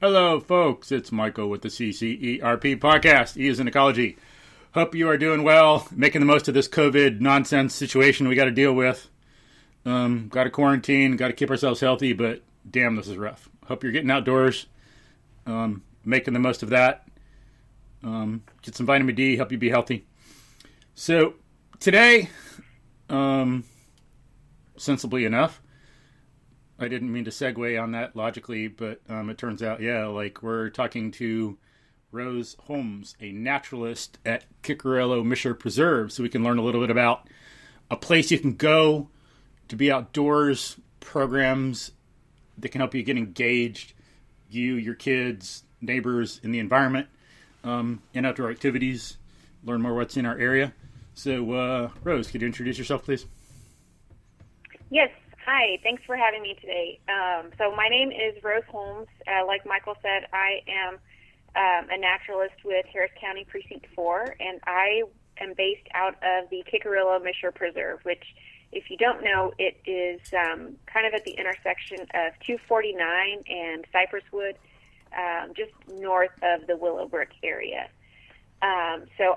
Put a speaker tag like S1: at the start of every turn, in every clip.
S1: Hello, folks. It's Michael with the CCERP podcast. E is in ecology. Hope you are doing well, making the most of this COVID nonsense situation we got to deal with. Got to quarantine, got to keep ourselves healthy, but damn, this is rough. Hope you're getting outdoors, making the most of that. Get some vitamin D, help you be healthy. So today, sensibly enough, I didn't mean to segue on that logically, but it turns out, we're talking to Rose Holmes, a naturalist at Kickerillo-Mischer Preserve, so we can learn a little bit about a place you can go to be outdoors, programs that can help you get engaged, you, your kids, neighbors in the environment, and outdoor activities, learn more what's in our area. So, Rose, could you introduce yourself, please?
S2: Yes. Hi, thanks for having me today. So my name is Rose Holmes. Like Michael said, I am a naturalist with Harris County Precinct 4, and I am based out of the Kickerillo-Mischer Preserve, which, if you don't know, it is kind of at the intersection of 249 and Cypresswood, just north of the Willowbrook area. So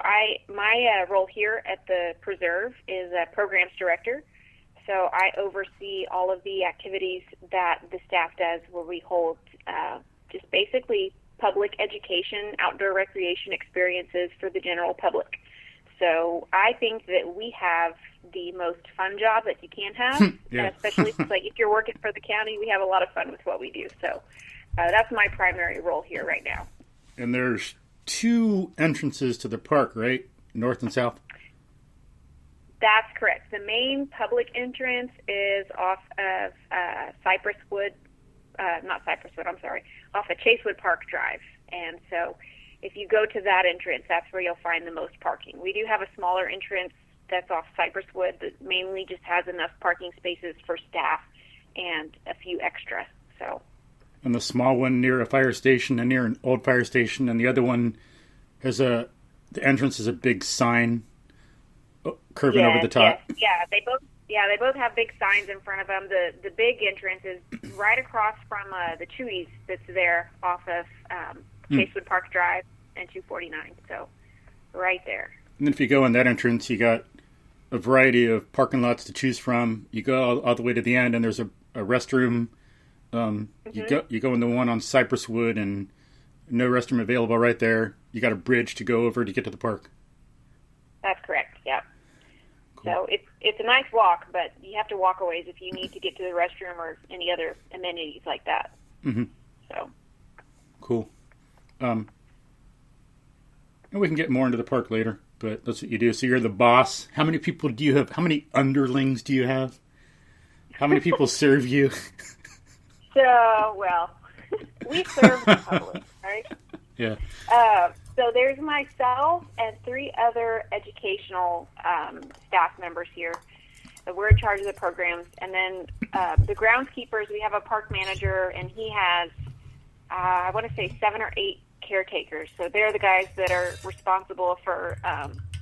S2: my role here at the preserve is a programs director. So I oversee all of the activities that the staff does where we hold just basically public education, outdoor recreation experiences for the general public. So I think that we have the most fun job that you can have, especially if you're working for the county, we have a lot of fun with what we do. So that's my primary role here right now.
S1: And there's two entrances to the park, right? North and south?
S2: That's correct. The main public entrance is off of off of Chasewood Park Drive. And so if you go to that entrance, that's where you'll find the most parking. We do have a smaller entrance that's off Cypresswood that mainly just has enough parking spaces for staff and a few extra. So.
S1: And the small one near a fire station and near an old fire station, and the other one has the entrance is a big sign curving over the top.
S2: Yes. They both have big signs in front of them. The big entrance is right across from the Chewy's that's there off of Chasewood Park Drive and 249. So right there.
S1: And then if you go in that entrance, you got a variety of parking lots to choose from. You go all the way to the end, and there's a restroom. You go in the one on Cypresswood, and no restroom available right there. You got a bridge to go over to get to the park.
S2: That's correct. Yeah. So it's a nice walk, but you have to walk a ways if you need to get to the restroom or any other amenities like that.
S1: Mm-hmm.
S2: So
S1: cool. And we can get more into the park later, but that's what you do. So you're the boss. How many people do you have? How many underlings do you have? How many people serve you?
S2: So, we serve the public, right?
S1: Yeah.
S2: So there's myself and three other educational staff members here. So we're in charge of the programs. And then the groundskeepers, we have a park manager, and he has, I want to say 7 or 8 caretakers. So they're the guys that are responsible for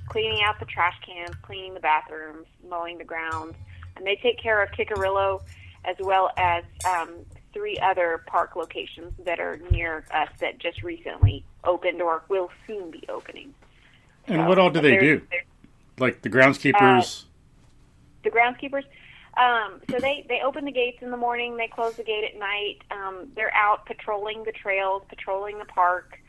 S2: cleaning out the trash cans, cleaning the bathrooms, mowing the grounds. And they take care of Kickerillo as well as 3 other park locations that are near us that just recently opened or will soon be opening.
S1: And what all do they do? Like the groundskeepers?
S2: The groundskeepers? So they open the gates in the morning. They close the gate at night. They're out patrolling the trails, patrolling the park,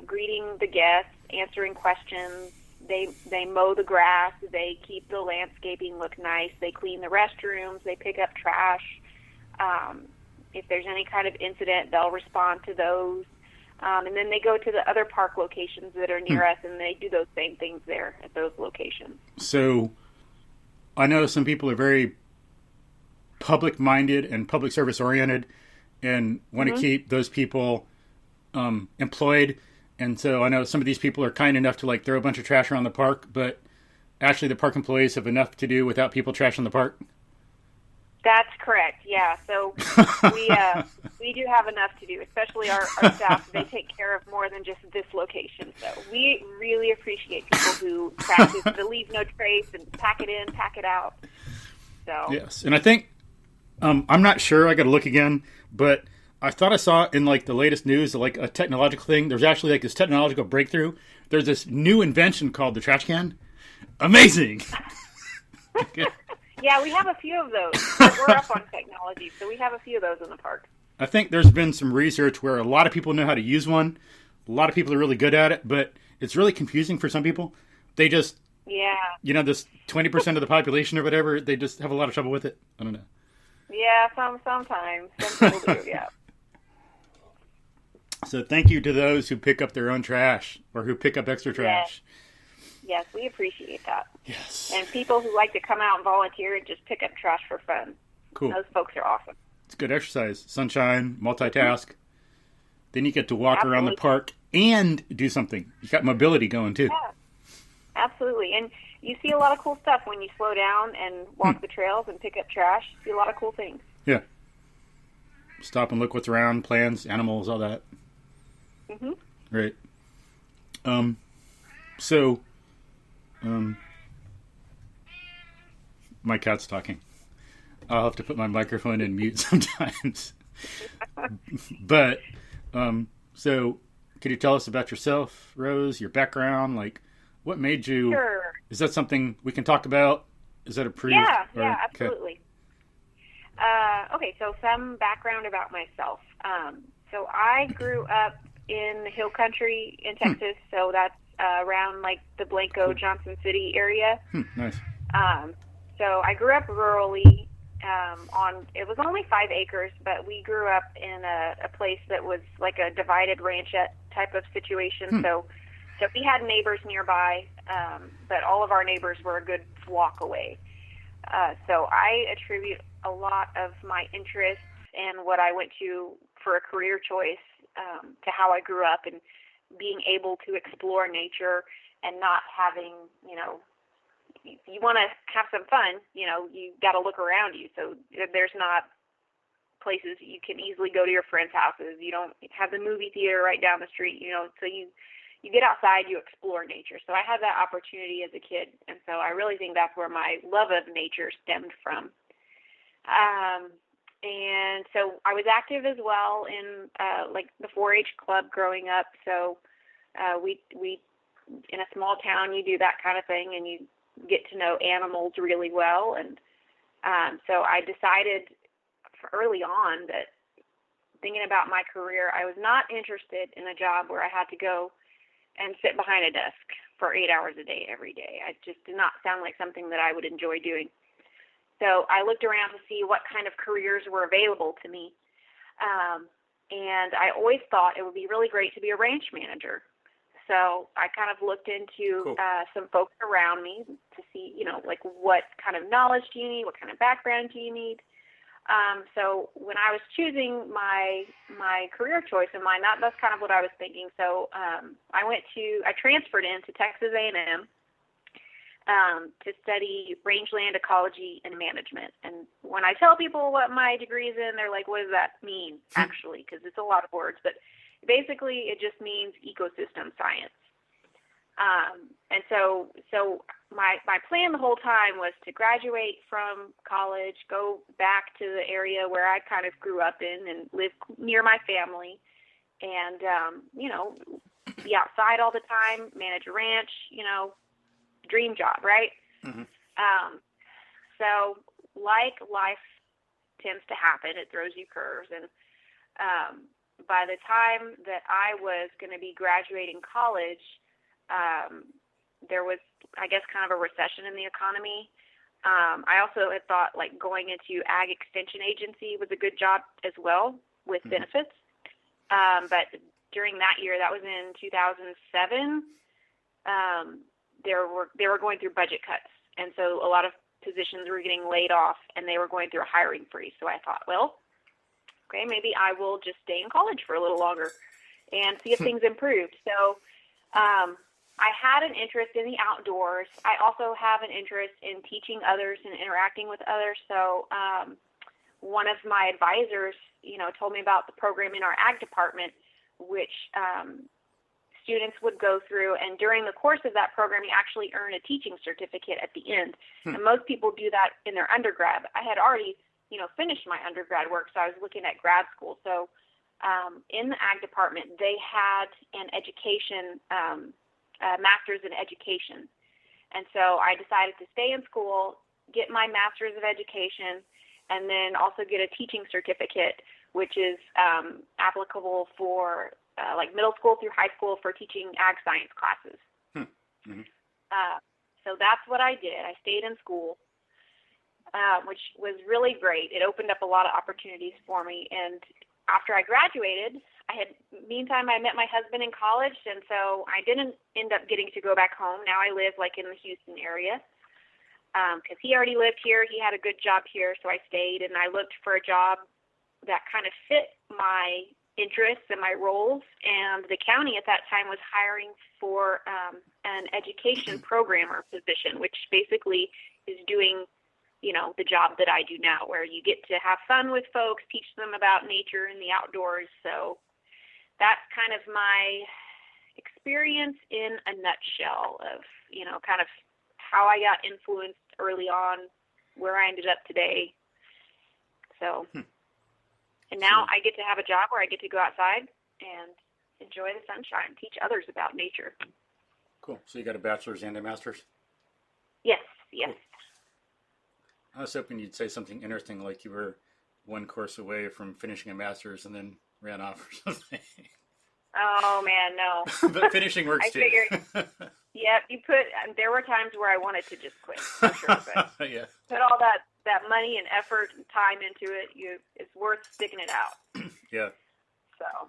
S2: greeting the guests, answering questions. They mow the grass. They keep the landscaping look nice. They clean the restrooms. They pick up trash. If there's any kind of incident, they'll respond to those. And then they go to the other park locations that are near us, and they do those same things there at those locations.
S1: So I know some people are very public-minded and public service-oriented and want to keep those people employed. And so I know some of these people are kind enough to throw a bunch of trash around the park, but actually the park employees have enough to do without people trashing the park.
S2: That's correct. Yeah. So we do have enough to do, especially our staff. They take care of more than just this location. So we really appreciate people who practice the leave no trace and pack it in, pack it out. So
S1: yes, and I think I'm not sure. I got to look again, but I thought I saw in like the latest news, like a technological thing. There's actually like this technological breakthrough. There's this new invention called the trash can. Amazing.
S2: Yeah, we have a few of those. We're up on technology, so we have a few of those in the park.
S1: I think there's been some research where a lot of people know how to use one. A lot of people are really good at it, but it's really confusing for some people. They just, this 20% of the population or whatever, they just have a lot of trouble with it. I don't know. Yeah,
S2: sometimes. Some people do, yeah.
S1: So thank you to those who pick up their own trash or who pick up extra trash.
S2: Yes, we appreciate that.
S1: Yes.
S2: And people who like to come out and volunteer and just pick up trash for fun.
S1: Cool.
S2: Those folks are awesome.
S1: It's good exercise. Sunshine, multitask. Then you get to walk around the park and do something. You got mobility going too.
S2: Yeah, absolutely. And you see a lot of cool stuff when you slow down and walk the trails and pick up trash. You see a lot of cool things. Yeah.
S1: Stop and look what's around, plants, animals, all that.
S2: Mm-hmm.
S1: Right. My cat's talking. I'll have to put my microphone in mute sometimes. But, so could you tell us about yourself, Rose, your background? Like, what made you...
S2: Sure.
S1: Is that something we can talk about? Is that approved?
S2: Yeah, absolutely. Okay, so some background about myself. So I grew up in the hill country in Texas, so that's around like the Blanco, Johnson City area.
S1: Nice.
S2: So I grew up rurally it was only 5 acres, but we grew up in a place that was like a divided ranchette type of situation. So we had neighbors nearby, but all of our neighbors were a good walk away. So I attribute a lot of my interests and what I went to for a career choice to how I grew up and being able to explore nature and not having, you want to have some fun, you got to look around you. So there's not places you can easily go to your friends' houses. You don't have the movie theater right down the street, so you get outside, you explore nature. So I had that opportunity as a kid. And so I really think that's where my love of nature stemmed from. And so I was active as well in like the 4-H club growing up. So we in a small town, you do that kind of thing, and you get to know animals really well. And so I decided early on that thinking about my career, I was not interested in a job where I had to go and sit behind a desk for 8 hours a day every day. It just did not sound like something that I would enjoy doing. So I looked around to see what kind of careers were available to me. And I always thought it would be really great to be a ranch manager. So I kind of looked into some folks around me to see, like what kind of knowledge do you need? What kind of background do you need? So when I was choosing my career choice in mind, that's kind of what I was thinking. So I transferred into Texas A&M to study Rangeland Ecology and Management. And when I tell people what my degree is in, they're like, what does that mean, actually? Because it's a lot of words. But basically, it just means ecosystem science. And so my plan the whole time was to graduate from college, go back to the area where I kind of grew up in and live near my family, and be outside all the time, manage a ranch, dream job, right? Mm-hmm. So like life tends to happen, it throws you curves, and by the time that I was going to be graduating college, there was, I guess, kind of a recession in the economy. I also had thought like going into ag extension agency was a good job as well with benefits. But during that year, that was in 2007, they were going through budget cuts. And so a lot of positions were getting laid off and they were going through a hiring freeze. So I thought, well, okay, maybe I will just stay in college for a little longer and see if things improved. So I had an interest in the outdoors. I also have an interest in teaching others and interacting with others. So one of my advisors, told me about the program in our ag department, which students would go through. And during the course of that program, you actually earn a teaching certificate at the end. And most people do that in their undergrad. I had already finished my undergrad work, so I was looking at grad school. So in the ag department, they had an education, master's in education. And so I decided to stay in school, get my master's of education, and then also get a teaching certificate, which is applicable for like middle school through high school for teaching ag science classes.
S1: Mm-hmm.
S2: So that's what I did. I stayed in school, which was really great. It opened up a lot of opportunities for me. And after I graduated, meantime, I met my husband in college, and so I didn't end up getting to go back home. Now I live like in the Houston area because he already lived here. He had a good job here, so I stayed, and I looked for a job that kind of fit my interests and my roles. And the county at that time was hiring for an education programmer position, which basically is doing, the job that I do now, where you get to have fun with folks, teach them about nature and the outdoors. So that's kind of my experience in a nutshell of, kind of how I got influenced early on, where I ended up today. So, and now I get to have a job where I get to go outside and enjoy the sunshine, teach others about nature.
S1: Cool. So you got a bachelor's and a master's?
S2: Yes.
S1: Cool. I was hoping you'd say something interesting, like you were one course away from finishing a master's and then ran off or something.
S2: Oh, man, no.
S1: But finishing works too.
S2: Figured, there were times where I wanted to just quit, for sure. But
S1: yeah.
S2: Put all that money and effort and time into it, it's worth sticking it out.
S1: Yeah.
S2: So.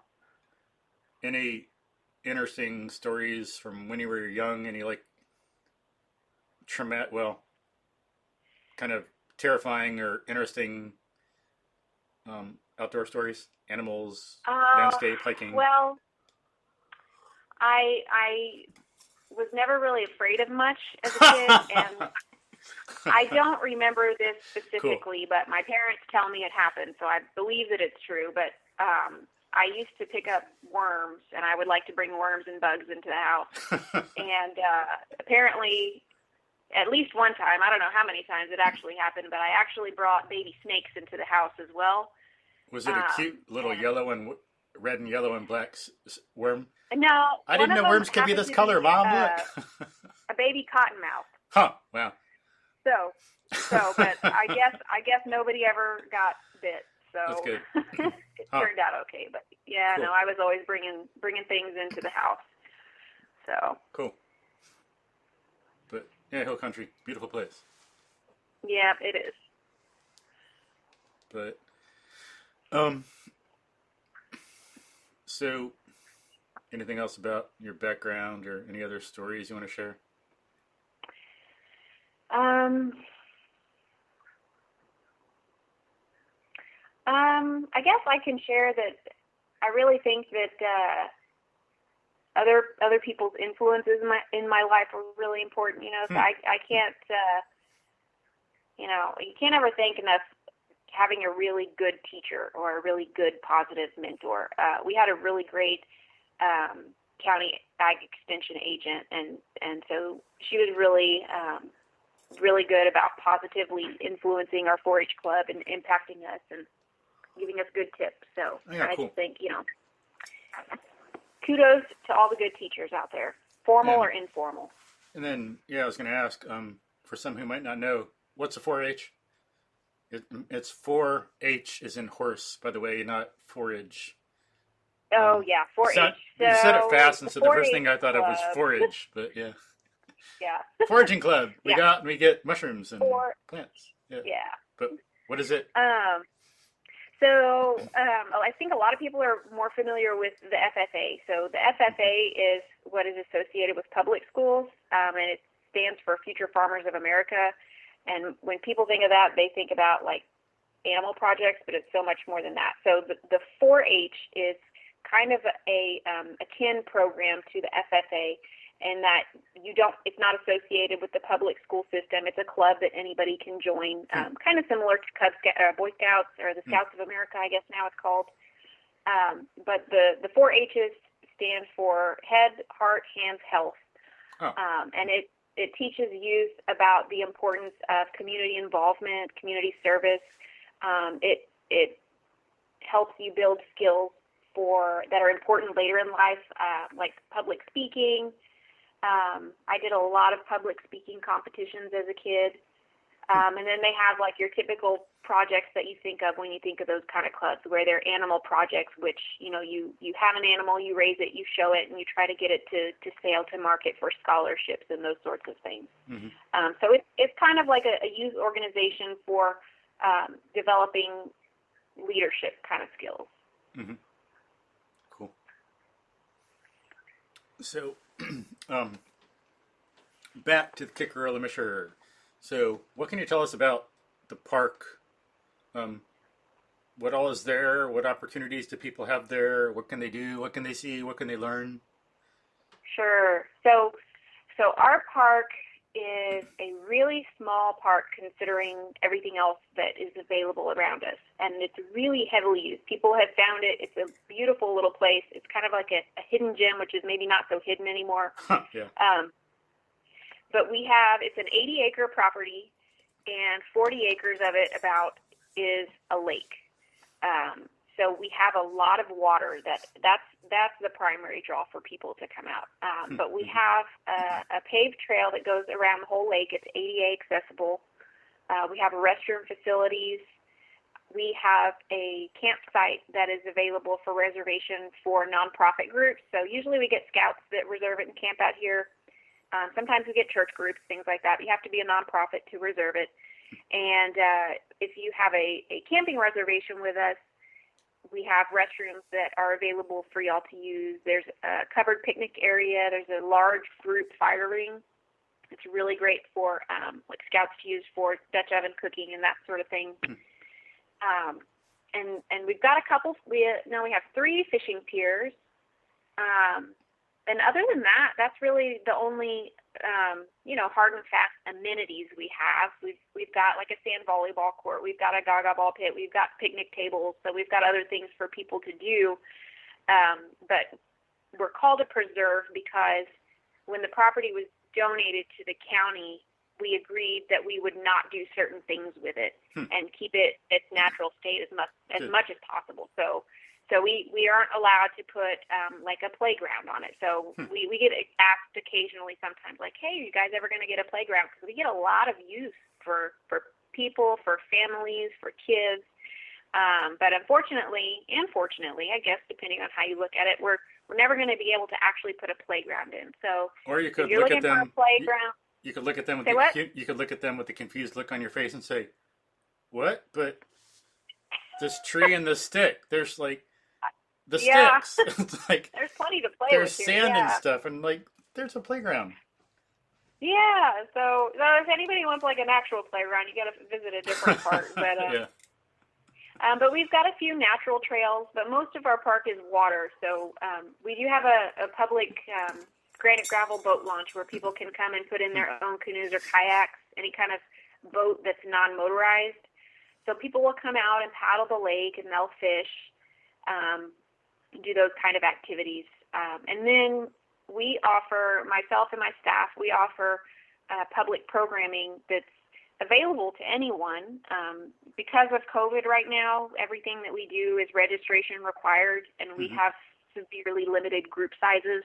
S1: Any interesting stories from when you were young? Any kind of terrifying or interesting outdoor stories? Animals, landscape, hiking?
S2: Well, I was never really afraid of much as a kid, and I don't remember this specifically,
S1: cool.
S2: But my parents tell me it happened, so I believe that it's true. But I used to pick up worms, and I would like to bring worms and bugs into the house. And apparently, at least one time, I don't know how many times it actually happened, but I actually brought baby snakes into the house as well.
S1: Was it a cute little yellow and red and yellow and black worm?
S2: No.
S1: I didn't know worms could be this color, Mom. Look.
S2: A baby cottonmouth.
S1: Huh. Wow.
S2: So, but I guess nobody ever got bit. So
S1: that's good.
S2: It turned out okay. But yeah, cool. No, I was always bringing things into the house. So
S1: cool. But yeah, hill country, beautiful place.
S2: Yeah, it is.
S1: But so anything else about your background or any other stories you want to share?
S2: I guess I can share that I really think that other people's influences in my life are really important. So I can't, you can't ever thank enough having a really good teacher or a really good positive mentor. We had a really great county ag extension agent, and so she was really really good about positively influencing our 4-H club and impacting us and giving us good tips. So I just think, kudos to all the good teachers out there, formal or informal.
S1: And then, I was going to ask, for some who might not know, what's a 4-H? It's 4-H is in horse, by the way, not forage.
S2: Oh, yeah, 4-H.
S1: You said it fast, and so the first thing I thought of was forage, but yeah.
S2: Yeah.
S1: Foraging club. We get mushrooms and plants. Yeah. But what is it?
S2: I think a lot of people are more familiar with the FFA. So the FFA is what is associated with public schools, and it stands for Future Farmers of America. And when people think of that, they think about like animal projects, but it's so much more than that. So the 4-H is kind of a akin program to the FFA, in that it's not associated with the public school system. It's a club that anybody can join, kind of similar to Boy Scouts or the Scouts of America, I guess now it's called. But the 4-H's stand for Head, Heart, Hands, Health. And it teaches youth about the importance of community involvement, community service. It helps you build skills that are important later in life, like public speaking. I did a lot of public speaking competitions as a kid. And then they have like your typical projects that you think of when you think of those kind of clubs, where they're animal projects, which, you have an animal, you raise it, you show it, and you try to get it to sail to market for scholarships and those sorts of things. Mm-hmm. So it's kind of like a youth organization for developing leadership kind of skills.
S1: Mm-hmm. Cool. So back to the Kickerillo-Mischer. So what can you tell us about the park? What all is there? What opportunities do people have there? What can they do? What can they see? What can they learn?
S2: Sure. So our park is a really small park considering everything else that is available around us. And it's really heavily used. People have found it. It's a beautiful little place. It's kind of like a hidden gem, which is maybe not so hidden anymore.
S1: Yeah.
S2: But it's an 80-acre property, and 40 acres of it is a lake. So we have a lot of water. That's the primary draw for people to come out. But we have a paved trail that goes around the whole lake. It's ADA accessible. We have restroom facilities. We have a campsite that is available for reservation for nonprofit groups. So usually we get scouts that reserve it and camp out here. Sometimes we get church groups, things like that. You have to be a nonprofit to reserve it. And if you have a camping reservation with us, we have restrooms that are available for y'all to use. There's a covered picnic area. There's a large group fire ring. It's really great for like scouts to use for Dutch oven cooking and that sort of thing. And we've got a couple. We have 3 fishing piers. And other than that, that's really the only, hard and fast amenities we have. We've got like a sand volleyball court. We've got a gaga ball pit. We've got picnic tables. So we've got other things for people to do. But we're called a preserve because when the property was donated to the county, we agreed that we would not do certain things with it and keep it its natural state as much as possible. So we aren't allowed to put like a playground on it. So we get asked occasionally sometimes like, hey, are you guys ever going to get a playground? Because we get a lot of use for people, for families, for kids. But unfortunately, and fortunately, I guess, depending on how you look at it, we're never going to be able to actually put a playground in. So
S1: or you could
S2: if you're
S1: look
S2: looking
S1: at them,
S2: for a playground,
S1: you could look at them with you could look at them with the confused look on your face and say, what? But this tree and this stick, there's like the sticks. It's like
S2: there's plenty to play
S1: there's
S2: with.
S1: There's sand and stuff, and like there's a playground.
S2: Yeah. So if anybody wants like an actual playground, you got to visit a different part. But but we've got a few natural trails, but most of our park is water. So we do have a public granite gravel boat launch where people can come and put in their own canoes or kayaks, any kind of boat that's non-motorized. So people will come out and paddle the lake and they'll fish. Do those kind of activities. And then we offer, myself and my staff, we offer public programming that's available to anyone. Because of COVID right now, everything that we do is registration required, and we have severely limited group sizes.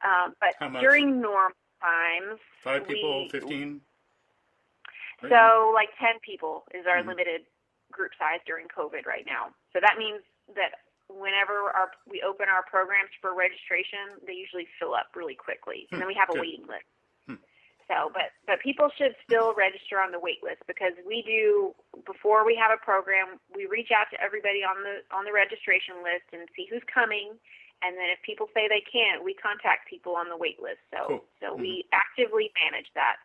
S2: But during normal times...
S1: 5 people, 15?
S2: Right so like 10 people is our limited group size during COVID right now. So that means that whenever we open our programs for registration, they usually fill up really quickly, and then we have a waiting list. So, but people should still register on the wait list, because we do, before we have a program, we reach out to everybody on the registration list and see who's coming, and then if people say they can't, we contact people on the wait list. So, we actively manage that.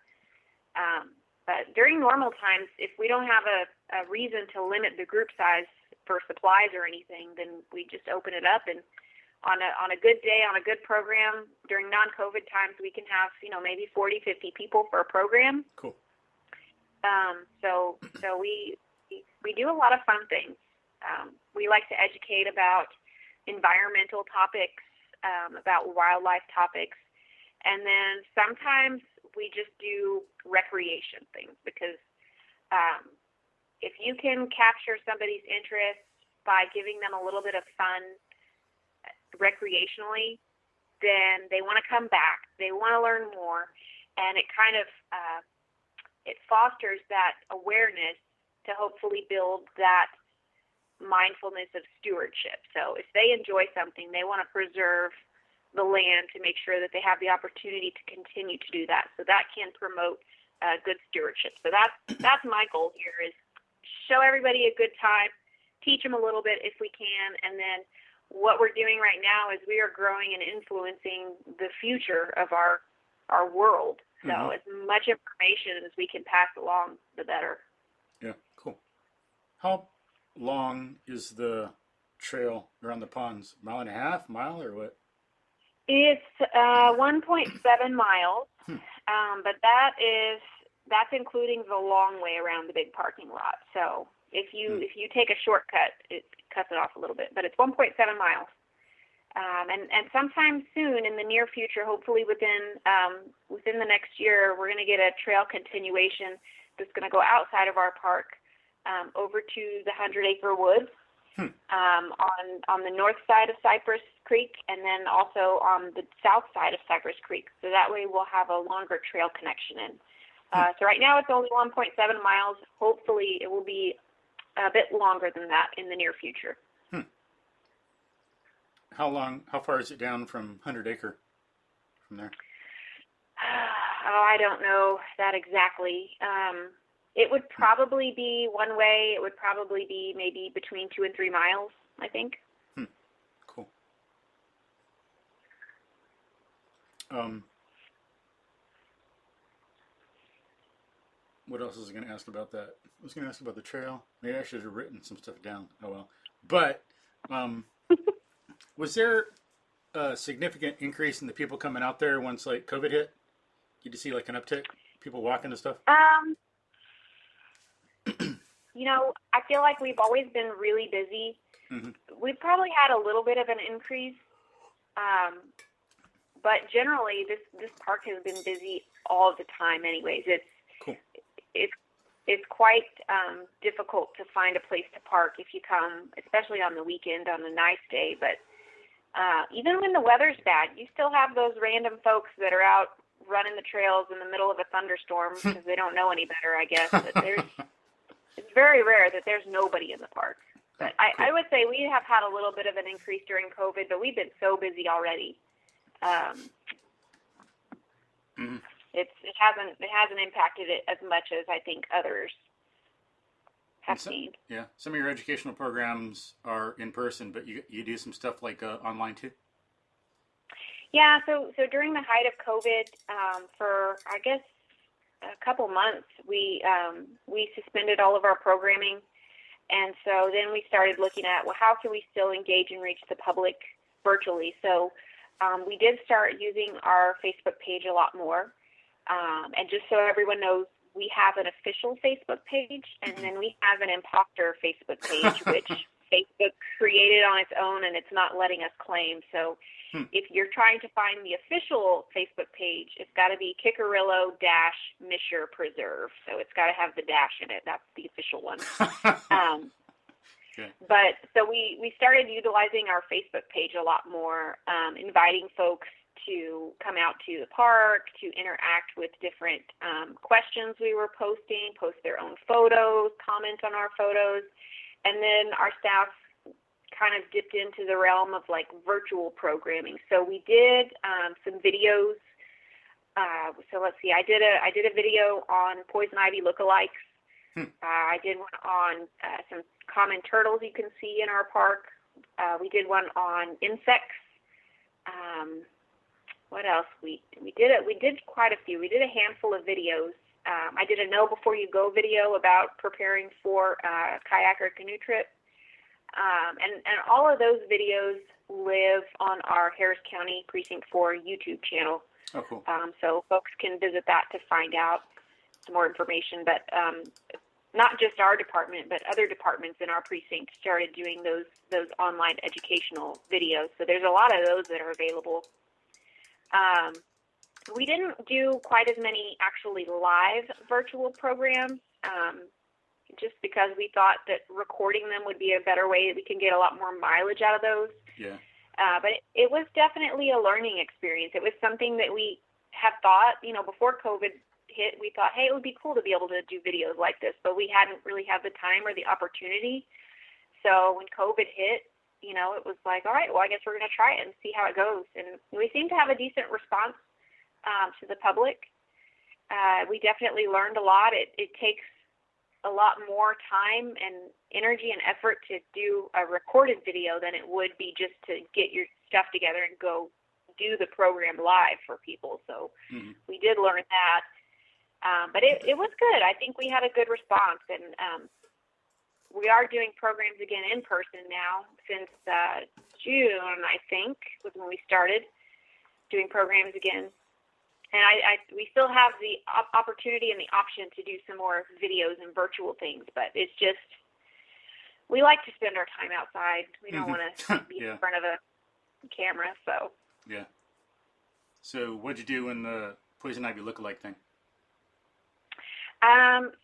S2: But during normal times, if we don't have a reason to limit the group size for supplies or anything, then we just open it up, and on a good day, on a good program, during non-COVID times, we can have, maybe 40, 50 people for a program.
S1: Cool.
S2: So we do a lot of fun things. We like to educate about environmental topics, about wildlife topics, and then sometimes we just do recreation things, because if you can capture somebody's interest by giving them a little bit of fun, recreationally, then they want to come back. They want to learn more, and it kind of it fosters that awareness to hopefully build that mindfulness of stewardship. So if they enjoy something, they want to preserve the land to make sure that they have the opportunity to continue to do that. So that can promote good stewardship. So that's my goal here, is show everybody a good time, teach them a little bit if we can, and then what we're doing right now is we are growing and influencing the future of our world. So as much information as we can pass along, the better.
S1: Yeah, cool. How long is the trail around the ponds? Mile and a half, mile, or what?
S2: It's 1.7 miles, but that's including the long way around the big parking lot. So if you take a shortcut, it cuts it off a little bit, but it's 1.7 miles. And sometime soon in the near future, hopefully within the next year, we're going to get a trail continuation that's going to go outside of our park over to the 100-acre woods on the north side of Cypress Creek, and then also on the south side of Cypress Creek. So that way we'll have a longer trail connection in. So right now it's only 1.7 miles. Hopefully it will be a bit longer than that in the near future.
S1: How far is it down from 100 acre from there?
S2: I don't know that exactly. It would probably be one way. It would probably be maybe between 2 and 3 miles, I think.
S1: Cool. What else was I going to ask about that? I was going to ask about the trail. Maybe I should have written some stuff down. Oh well. But was there a significant increase in the people coming out there once like COVID hit? Did you see like an uptick? People walking and stuff?
S2: I feel like we've always been really busy. We've probably had a little bit of an increase, but generally this park has been busy all the time. Anyways,
S1: cool.
S2: It's quite difficult to find a place to park if you come, especially on the weekend on a nice day. But even when the weather's bad, you still have those random folks that are out running the trails in the middle of a thunderstorm because they don't know any better, I guess. But it's very rare that there's nobody in the park. But I would say we have had a little bit of an increase during COVID, but we've been so busy already. It hasn't impacted it as much as I think others have seen.
S1: Yeah, some of your educational programs are in person, but you do some stuff like online too.
S2: Yeah, so during the height of COVID, for I guess a couple months, we suspended all of our programming, and so then we started looking at, well, how can we still engage and reach the public virtually? So we did start using our Facebook page a lot more, and just so everyone knows, we have an official Facebook page, and then we have an imposter Facebook page, which Facebook created on its own, and it's not letting us claim. So if you're trying to find the official Facebook page, it's got to be Kickerillo-Mischer Preserve. So it's got to have the dash in it. That's the official one.
S1: Okay.
S2: But so we started utilizing our Facebook page a lot more, inviting folks to come out to the park, to interact with different questions we were posting, post their own photos, comment on our photos. And then our staff kind of dipped into the realm of like virtual programming. So we did some videos. So let's see, I did a video on poison ivy lookalikes. I did one on some common turtles you can see in our park. We did one on insects. What else? We did quite a few. We did a handful of videos. I did a Know Before You Go video about preparing for a kayak or canoe trip. And all of those videos live on our Harris County Precinct 4 YouTube channel.
S1: Oh, cool.
S2: So folks can visit that to find out some more information. But not just our department, but other departments in our precinct started doing those online educational videos. So there's a lot of those that are available. We didn't do quite as many actually live virtual programs, just because we thought that recording them would be a better way. We can get a lot more mileage out of those.
S1: Yeah.
S2: But it was definitely a learning experience. It was something that we had thought, before COVID hit, we thought, hey, it would be cool to be able to do videos like this, but we hadn't really had the time or the opportunity. So when COVID hit, it was like, all right, well, I guess we're going to try it and see how it goes. And we seem to have a decent response to the public. We definitely learned a lot. It takes a lot more time and energy and effort to do a recorded video than it would be just to get your stuff together and go do the program live for people. So we did learn that. But it was good. I think we had a good response. And we are doing programs again in person now since June, I think, was when we started doing programs again. And we still have the opportunity and the option to do some more videos and virtual things, but it's just, we like to spend our time outside. We don't want to be in front of a camera, so.
S1: Yeah. So what'd you do in the poison ivy lookalike thing?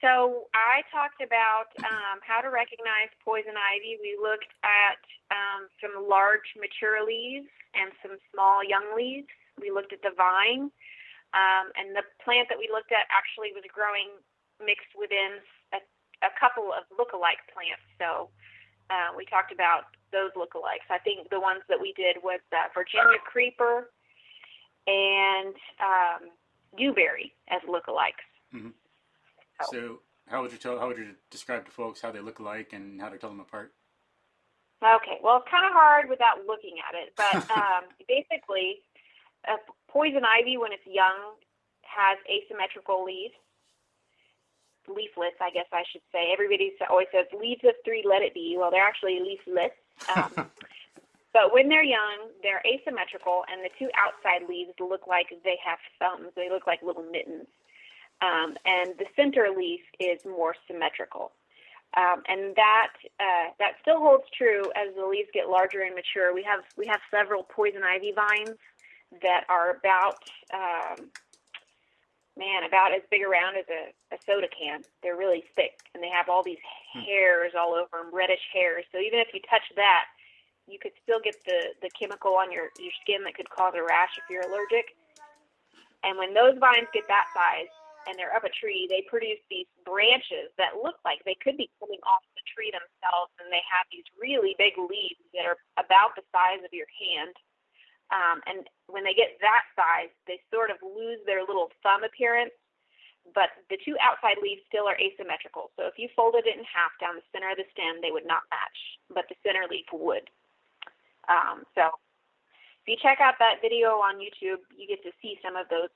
S2: So I talked about how to recognize poison ivy. We looked at some large mature leaves and some small young leaves. We looked at the vine. And the plant that we looked at actually was growing mixed within a couple of lookalike plants. So we talked about those lookalikes. I think the ones that we did was Virginia creeper and dewberry as lookalikes.
S1: Mm-hmm. So how would you describe to folks how they look alike and how to tell them apart?
S2: Okay, well, it's kind of hard without looking at it, but basically, poison ivy, when it's young, has asymmetrical leaflets, I guess I should say. Everybody always says, leaves of three, let it be. Well, they're actually leaflets. But when they're young, they're asymmetrical, and the two outside leaves look like they have thumbs. They look like little mittens. And the center leaf is more symmetrical. And that still holds true as the leaves get larger and mature. We have several poison ivy vines that are about as big around as a soda can. They're really thick, and they have all these hairs all over them, reddish hairs. So even if you touch that, you could still get the chemical on your skin that could cause a rash if you're allergic. And when those vines get that size and they're up a tree, they produce these branches that look like they could be coming off the tree themselves, and they have these really big leaves that are about the size of your hand. And when they get that size, they sort of lose their little thumb appearance, but the two outside leaves still are asymmetrical. So if you folded it in half down the center of the stem, they would not match, but the center leaf would. So if you check out that video on YouTube, you get to see some of those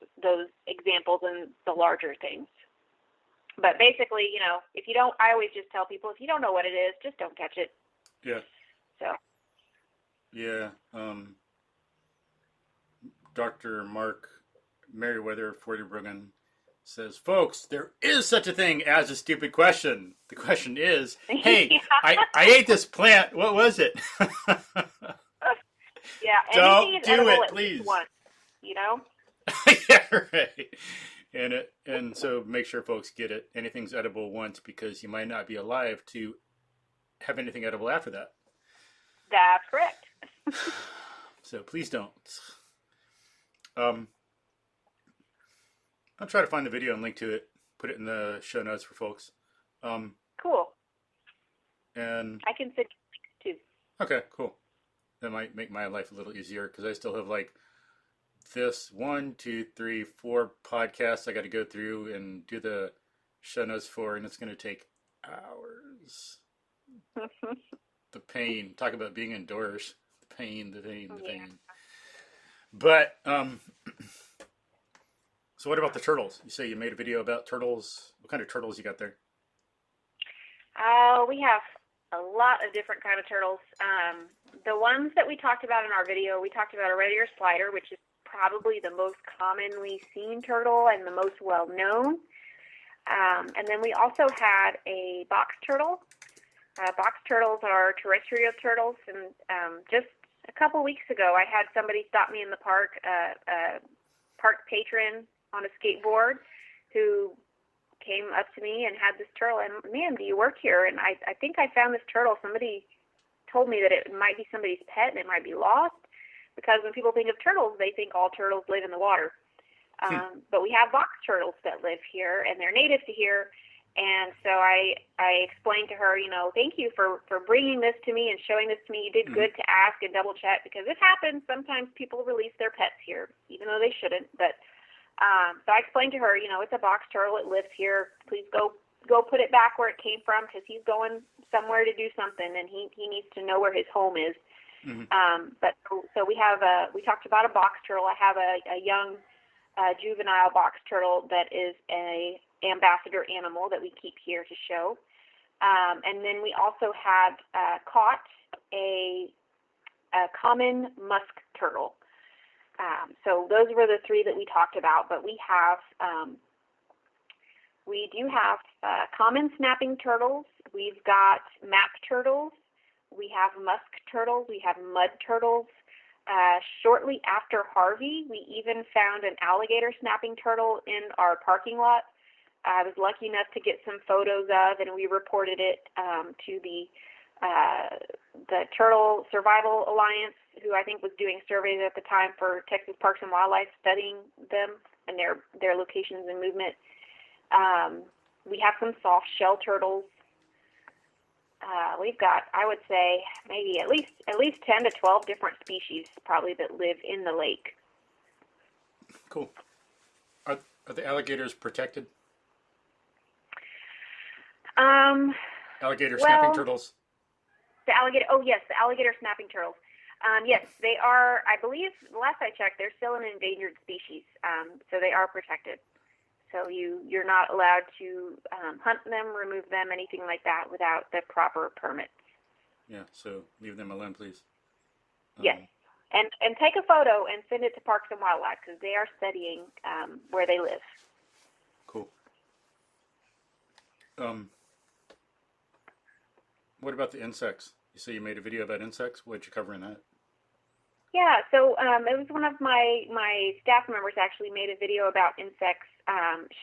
S2: examples and the larger things. But basically, if you don't, I always just tell people, if you don't know what it is, just don't touch it.
S1: Yeah.
S2: So.
S1: Yeah. Dr. Mark Merriweather, Forty-Bruggen, says, folks, there is such a thing as a stupid question. The question is, hey, I ate this plant. What was it?
S2: Yeah,
S1: don't do it, please.
S2: Once,
S1: Yeah, right. And so make sure folks get it. Anything's edible once, because you might not be alive to have anything edible after that.
S2: That's correct.
S1: So please don't. I'll try to find the video and link to it. Put it in the show notes for folks.
S2: Cool.
S1: And
S2: I can send you links too.
S1: Okay, cool. That might make my life a little easier, because I still have like this 1, 2, 3, 4 podcasts I got to go through and do the show notes for, and it's going to take hours. The pain. Talk about being indoors. The pain. But, so what about the turtles? You say you made a video about turtles. What kind of turtles you got there?
S2: We have a lot of different kind of turtles. The ones that we talked about in our video, we talked about a red ear slider, which is probably the most commonly seen turtle and the most well-known. And then we also had a box turtle. Box turtles are terrestrial turtles, and just a couple weeks ago, I had somebody stop me in the park, a park patron on a skateboard, who came up to me and had this turtle, and, ma'am, do you work here? And I think I found this turtle. Somebody told me that it might be somebody's pet and it might be lost. because when people think of turtles, they think all turtles live in the water. But we have box turtles that live here, and they're native to here. And so I explained to her, thank you for bringing this to me and showing this to me. You did good to ask and double check, because it happens. Sometimes people release their pets here, even though they shouldn't. But so I explained to her, it's a box turtle. It lives here. Please go put it back where it came from, because he's going somewhere to do something, and he needs to know where his home is. But so we talked about a box turtle. I have a young juvenile box turtle that is a ambassador animal that we keep here to show. And then we also had caught a common musk turtle. So those were the three that we talked about, but we do have common snapping turtles. We've got map turtles. We have musk turtles. We have mud turtles. Shortly after Harvey, we even found an alligator snapping turtle in our parking lot. I was lucky enough to get some photos of, and we reported it to the Turtle Survival Alliance, who I think was doing surveys at the time for Texas Parks and Wildlife, studying them and their locations and movement. We have some soft shell turtles. We've got, I would say, maybe at least 10 to 12 different species probably that live in the lake.
S1: Cool. Are the alligators protected? Alligator snapping turtles.
S2: The alligator snapping turtles. Yes, they are. I believe the last I checked, they're still an endangered species, so they are protected. So you're not allowed to hunt them, remove them, anything like that without the proper permits.
S1: Yeah, so leave them alone, please.
S2: Yes, and take a photo and send it to Parks and Wildlife, because they are studying where they live.
S1: Cool. What about the insects? You say you made a video about insects. What did you cover in that?
S2: Yeah, so it was one of my staff members actually made a video about insects.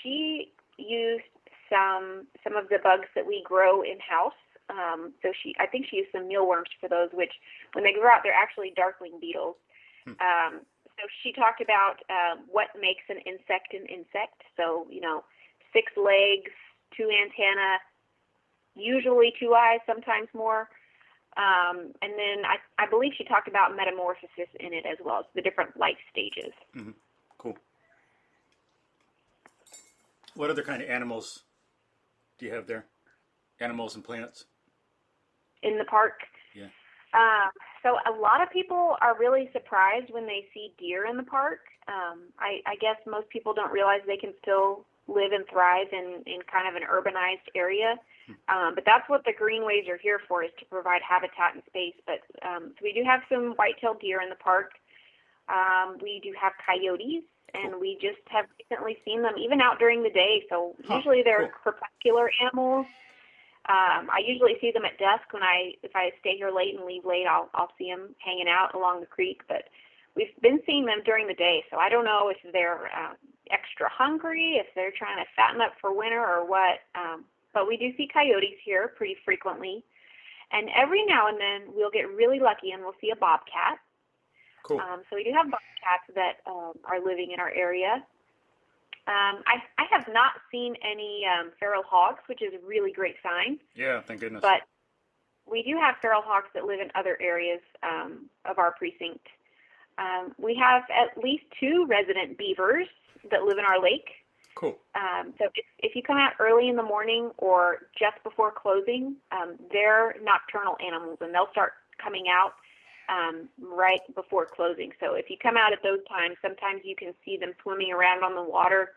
S2: She used some of the bugs that we grow in-house. So I think she used some mealworms for those, which when they grow out, they're actually darkling beetles. So she talked about what makes an insect an insect. So, 6 legs, 2 antennae, usually 2 eyes, sometimes more. And then I believe she talked about metamorphosis in it as well, the different life stages.
S1: Mm-hmm. Cool. What other kind of animals do you have there? Animals and plants?
S2: In the park?
S1: Yeah.
S2: So a lot of people are really surprised when they see deer in the park. I guess most people don't realize they can still live and thrive in kind of an urbanized area. But that's what the greenways are here for, is to provide habitat and space. But so we do have some white-tailed deer in the park. We do have coyotes, and we just have recently seen them even out during the day. So usually they're crepuscular animals. I usually see them at dusk if I stay here late and leave late, I'll see them hanging out along the creek. But we've been seeing them during the day, so I don't know if they're extra hungry, if they're trying to fatten up for winter or what. But we do see coyotes here pretty frequently. And every now and then we'll get really lucky and we'll see a bobcat.
S1: Cool.
S2: So we do have bobcats that are living in our area. I have not seen any feral hogs, which is a really great sign.
S1: Yeah, thank goodness.
S2: But we do have feral hogs that live in other areas of our precinct. We have at least 2 resident beavers that live in our lake.
S1: Cool.
S2: So if you come out early in the morning or just before closing, they're nocturnal animals, and they'll start coming out right before closing. So if you come out at those times, sometimes you can see them swimming around on the water,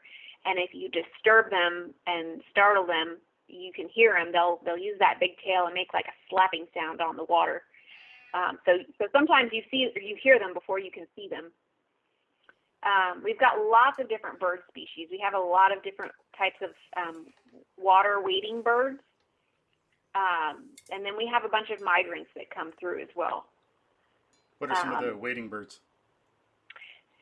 S2: and if you disturb them and startle them, you can hear them. They'll use that big tail and make like a slapping sound on the water. So sometimes you hear them before you can see them. We've got lots of different bird species. We have a lot of different types of water wading birds. And then we have a bunch of migrants that come through as well.
S1: What are some of the wading birds?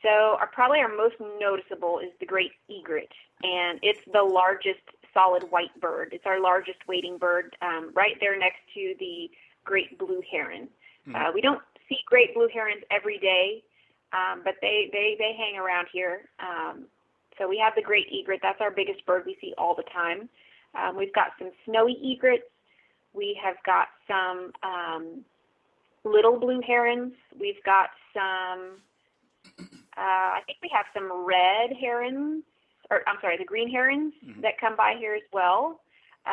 S2: So probably our most noticeable is the great egret, and it's the largest solid white bird. It's our largest wading bird, right there next to the great blue heron. Mm-hmm. We don't see great blue herons every day, but they hang around here. So we have the great egret. That's our biggest bird we see all the time. We've got some snowy egrets. We have got some little blue herons. We've got some, I think we have some red herons, or I'm sorry, the green herons that come by here as well.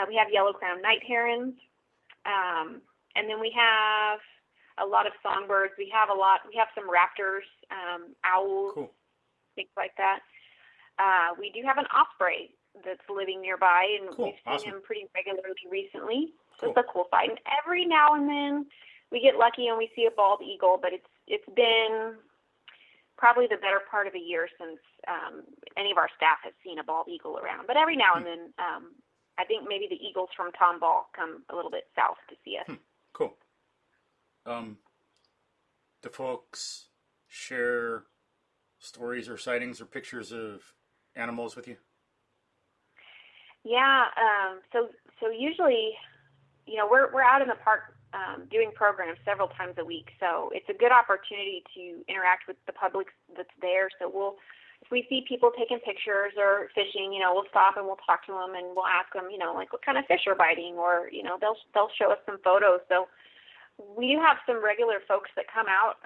S2: We have yellow-crowned night herons. And then we have a lot of songbirds. We have some raptors, owls,
S1: cool.
S2: things like that. We do have an osprey that's living nearby, and
S1: cool.
S2: we've seen him pretty regularly recently. So
S1: Cool.
S2: it's a cool sight. And every now and then we get lucky and we see a bald eagle, but it's been probably the better part of a year since any of our staff has seen a bald eagle around. But every now and then, I think maybe the eagles from Tomball come a little bit south to see us.
S1: Cool. Do folks share stories or sightings or pictures of animals with you?
S2: Yeah. So usually, we're out in the park doing programs several times a week. So it's a good opportunity to interact with the public that's there. So if we see people taking pictures or fishing, we'll stop and we'll talk to them and we'll ask them, like what kind of fish are biting, or, they'll show us some photos. So we do have some regular folks that come out,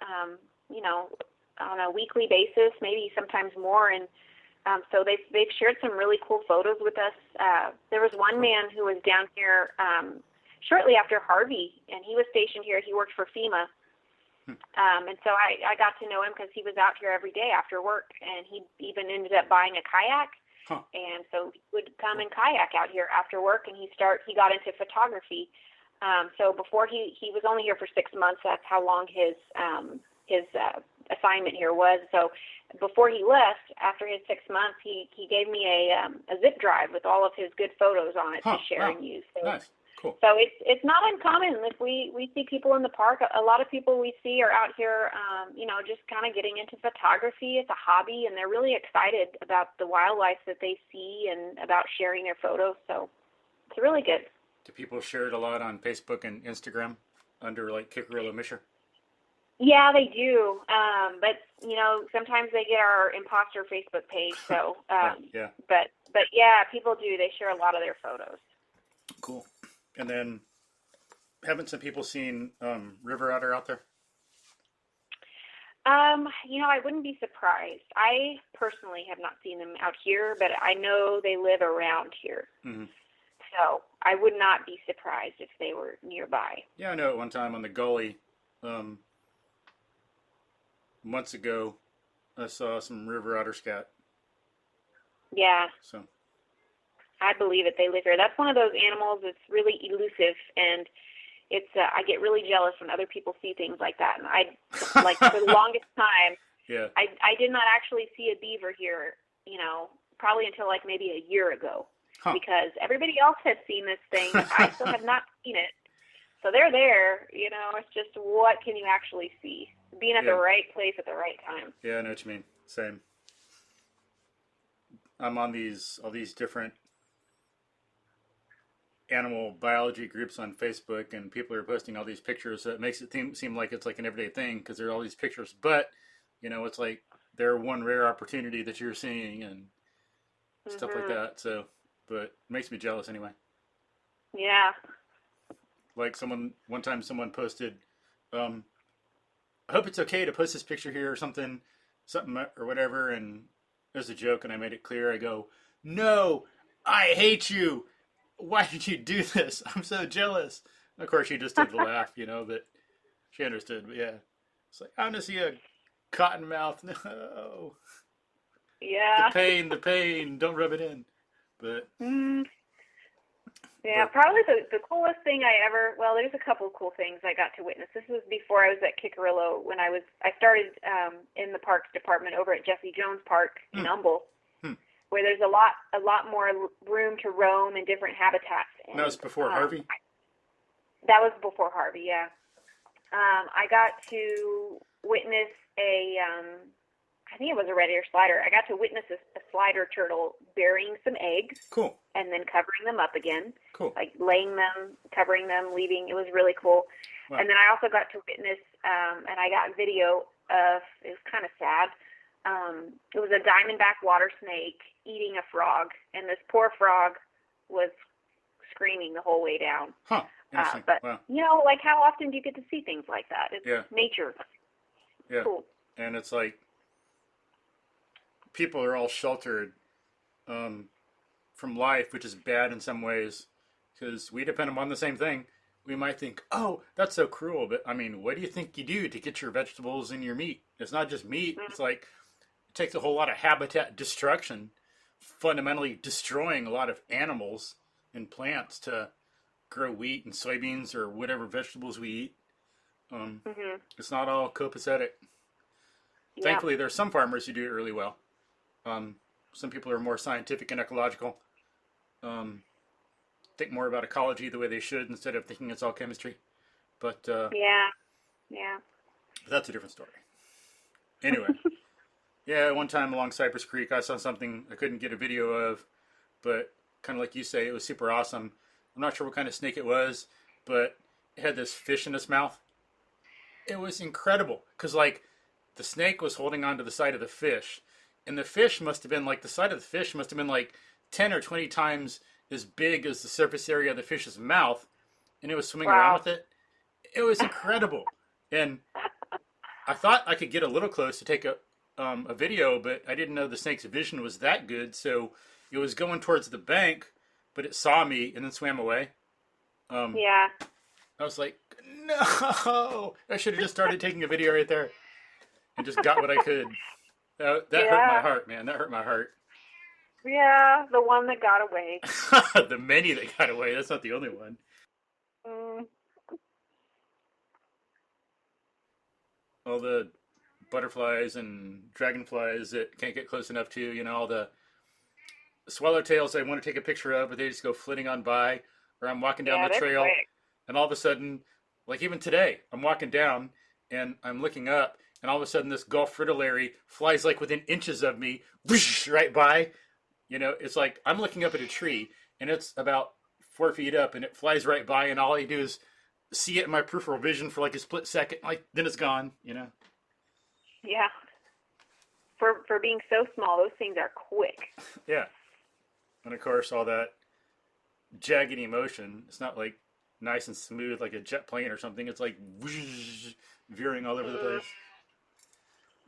S2: on a weekly basis, maybe sometimes more. And so they've shared some really cool photos with us. There was one man who was down here shortly after Harvey, and he was stationed here. He worked for FEMA. And so I got to know him because he was out here every day after work, and he even ended up buying a kayak. And so he would come and kayak out here after work, and he got into photography. So before he was only here for 6 months. That's how long his assignment here was. So before he left, after his 6 months, he gave me a zip drive with all of his good photos on it to share and use. So,
S1: nice. Cool.
S2: So it's not uncommon if we see people in the park. A lot of people we see are out here, just kind of getting into photography. It's a hobby, and they're really excited about the wildlife that they see and about sharing their photos. So it's really good.
S1: Do people share it a lot on Facebook and Instagram under like Kickerillo-Mischer?
S2: Yeah, they do. But sometimes they get our imposter Facebook page. So,
S1: yeah.
S2: But yeah, people do. They share a lot of their photos.
S1: Cool. And then, haven't some people seen river otter out there?
S2: I wouldn't be surprised. I personally have not seen them out here, but I know they live around here. Mm-hmm. So I would not be surprised if they were nearby.
S1: Yeah, I know at one time on the gully, months ago, I saw some river otter scat.
S2: Yeah.
S1: So
S2: I believe it. They live here. That's one of those animals that's really elusive, and it's I get really jealous when other people see things like that. And I, like, for the longest time,
S1: yeah,
S2: I did not actually see a beaver here, probably until like maybe a year ago, because everybody else has seen this thing. I still have not seen it. So they're there, it's just what can you actually see? Being at the right place at the right time.
S1: Yeah, I know what you mean. Same. I'm on all these different animal biology groups on Facebook, and people are posting all these pictures. So it makes it seem like it's like an everyday thing because there are all these pictures. But, it's like they're one rare opportunity that you're seeing and stuff like that. So, but it makes me jealous anyway.
S2: Yeah.
S1: Like one time someone posted, I hope it's okay to post this picture here or something or whatever. And it was a joke, and I made it clear. I go, no, I hate you. Why did you do this? I'm so jealous. And of course, she just did the laugh, but she understood. But yeah, it's like, I want to see a cottonmouth. No.
S2: Yeah.
S1: The pain. Don't rub it in. But.
S2: Yeah, probably the coolest thing there's a couple of cool things I got to witness. This was before I was at Kickerillo when I started in the parks department over at Jesse Jones Park in Humble, where there's a lot more room to roam in different habitats. And,
S1: that was before Harvey?
S2: That was before Harvey, yeah. I got to witness I think it was a red-eared slider. I got to witness a slider turtle burying some eggs.
S1: Cool.
S2: And then covering them up again.
S1: Cool.
S2: Like laying them, covering them, leaving. It was really cool.
S1: Wow.
S2: And then I also got to witness, and I got video of, it was kind of sad. It was a diamondback water snake eating a frog, and this poor frog was screaming the whole way down.
S1: Huh. Interesting.
S2: But,
S1: Wow.
S2: like how often do you get to see things like that? It's nature.
S1: Yeah.
S2: Cool.
S1: And it's like people are all sheltered from life, which is bad in some ways because we depend upon the same thing. We might think, oh, that's so cruel. But, I mean, what do you think you do to get your vegetables and your meat? It's not just meat. Mm-hmm. It's like it takes a whole lot of habitat destruction, fundamentally destroying a lot of animals and plants to grow wheat and soybeans or whatever vegetables we eat. It's not all copacetic. Yeah. Thankfully, there are some farmers who do it really well. Some people are more scientific and ecological. Think more about ecology the way they should instead of thinking it's all chemistry. But
S2: yeah.
S1: But that's a different story. Anyway, one time along Cypress Creek, I saw something I couldn't get a video of, but kind of like you say, it was super awesome. I'm not sure what kind of snake it was, but it had this fish in its mouth. It was incredible because, like, the snake was holding on to the side of the fish, and the fish must have been like the side of the fish must have been like 10 or 20 times as big as the surface area of the fish's mouth, and it was swimming around with it. It was incredible, and I thought I could get a little close to take a video, but I didn't know the snake's vision was that good, so it was going towards the bank, but it saw me and then swam away.
S2: I
S1: was like, no! I should have just started taking a video right there and just got what I could. That hurt my heart, man. That hurt my heart.
S2: Yeah, the one that got away.
S1: The many that got away. That's not the only one. All the butterflies and dragonflies that can't get close enough to, all the swallowtails I want to take a picture of, but they just go flitting on by, or I'm walking down the trail, and all of a sudden, like even today, I'm walking down, and I'm looking up, and all of a sudden this Gulf fritillary flies like within inches of me, whoosh, right by. It's like I'm looking up at a tree, and it's about 4 feet up, and it flies right by, and all I do is see it in my peripheral vision for like a split second, like then it's gone,
S2: Yeah. For being so small, those things are quick.
S1: Yeah. And of course, all that jaggedy motion, it's not like nice and smooth like a jet plane or something. It's like whoosh, veering all over the place.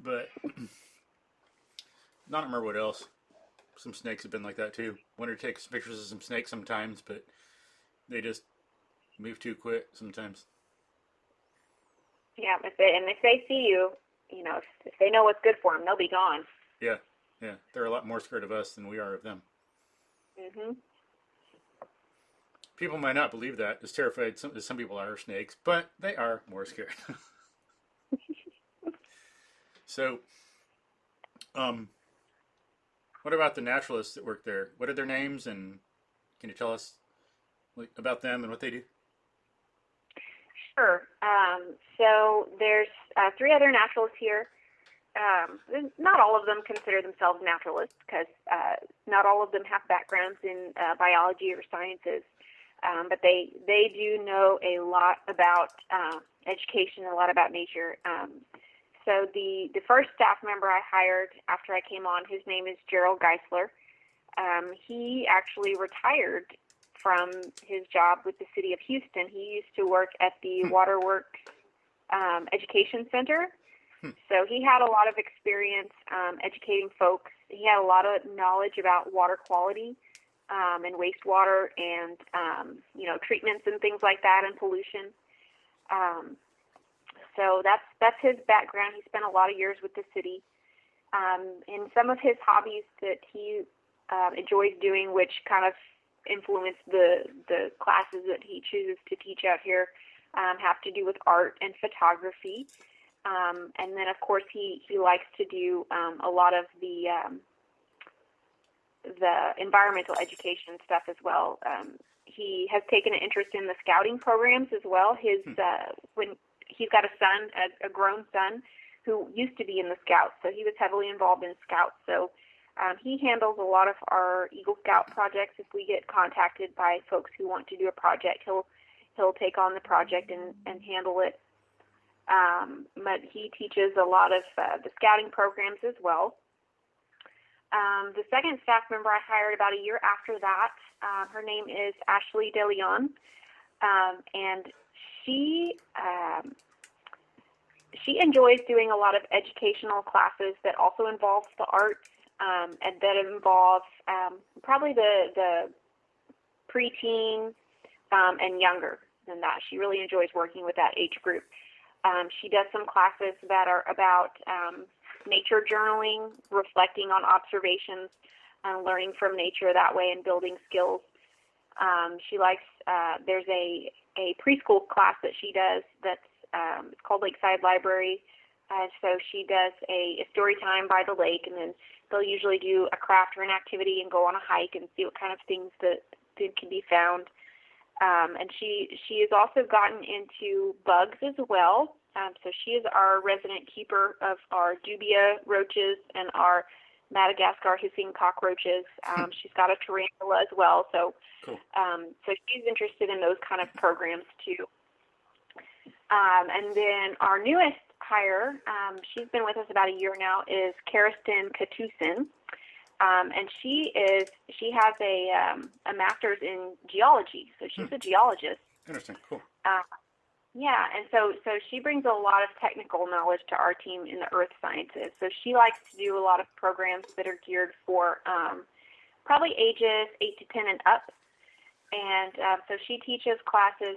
S1: But not remember what else. Some snakes have been like that too. Wanted to take pictures of some snakes sometimes, but they just move too quick sometimes.
S2: Yeah, if they see you, if they know what's good for them, they'll be gone.
S1: Yeah. They're a lot more scared of us than we are of them. People might not believe that, as terrified as some people are of snakes, but they are more scared. So, what about the naturalists that work there? What are their names, and can you tell us about them and what they do?
S2: Sure. So there's 3 other naturalists here. Not all of them consider themselves naturalists because not all of them have backgrounds in biology or sciences, but they do know a lot about education, a lot about nature. So the first staff member I hired after I came on, his name is Gerald Geisler. He actually retired from his job with the city of Houston. He used to work at the Waterworks Education Center. So he had a lot of experience educating folks. He had a lot of knowledge about water quality and wastewater and, treatments and things like that and pollution. So that's his background. He spent a lot of years with the city. And some of his hobbies that he enjoys doing, which kind of influence the classes that he chooses to teach out here, have to do with art and photography. And then, of course, he likes to do a lot of the environmental education stuff as well. He has taken an interest in the scouting programs as well. When he's got a son, a grown son, who used to be in the Scouts, so he was heavily involved in Scouts. So he handles a lot of our Eagle Scout projects. If we get contacted by folks who want to do a project, he'll he'll take on the project and handle it. But he teaches a lot of the scouting programs as well. The second staff member I hired about a year after that, her name is Ashley DeLeon, and she enjoys doing a lot of educational classes that also involves the arts, and that involves probably the preteen and younger than that. She really enjoys working with that age group. She does some classes that are about nature journaling, reflecting on observations, learning from nature that way, and building skills. She likes, there's a preschool class that she does that's it's called Lakeside Library. So she does a story time by the lake, and then they'll usually do a craft or an activity and go on a hike and see what kind of things that can be found. And she has also gotten into bugs as well. So she is our resident keeper of our dubia roaches and our Madagascar hissing cockroaches. She's got a tarantula as well. So, cool. So she's interested in those kind of programs too. And then our newest hire, she's been with us about a year now, is Karistin Katusin. And she has a master's in geology, so she's a geologist.
S1: Interesting, cool.
S2: Yeah, and so she brings a lot of technical knowledge to our team in the earth sciences. So she likes to do a lot of programs that are geared for probably ages 8 to 10 and up. And so she teaches classes.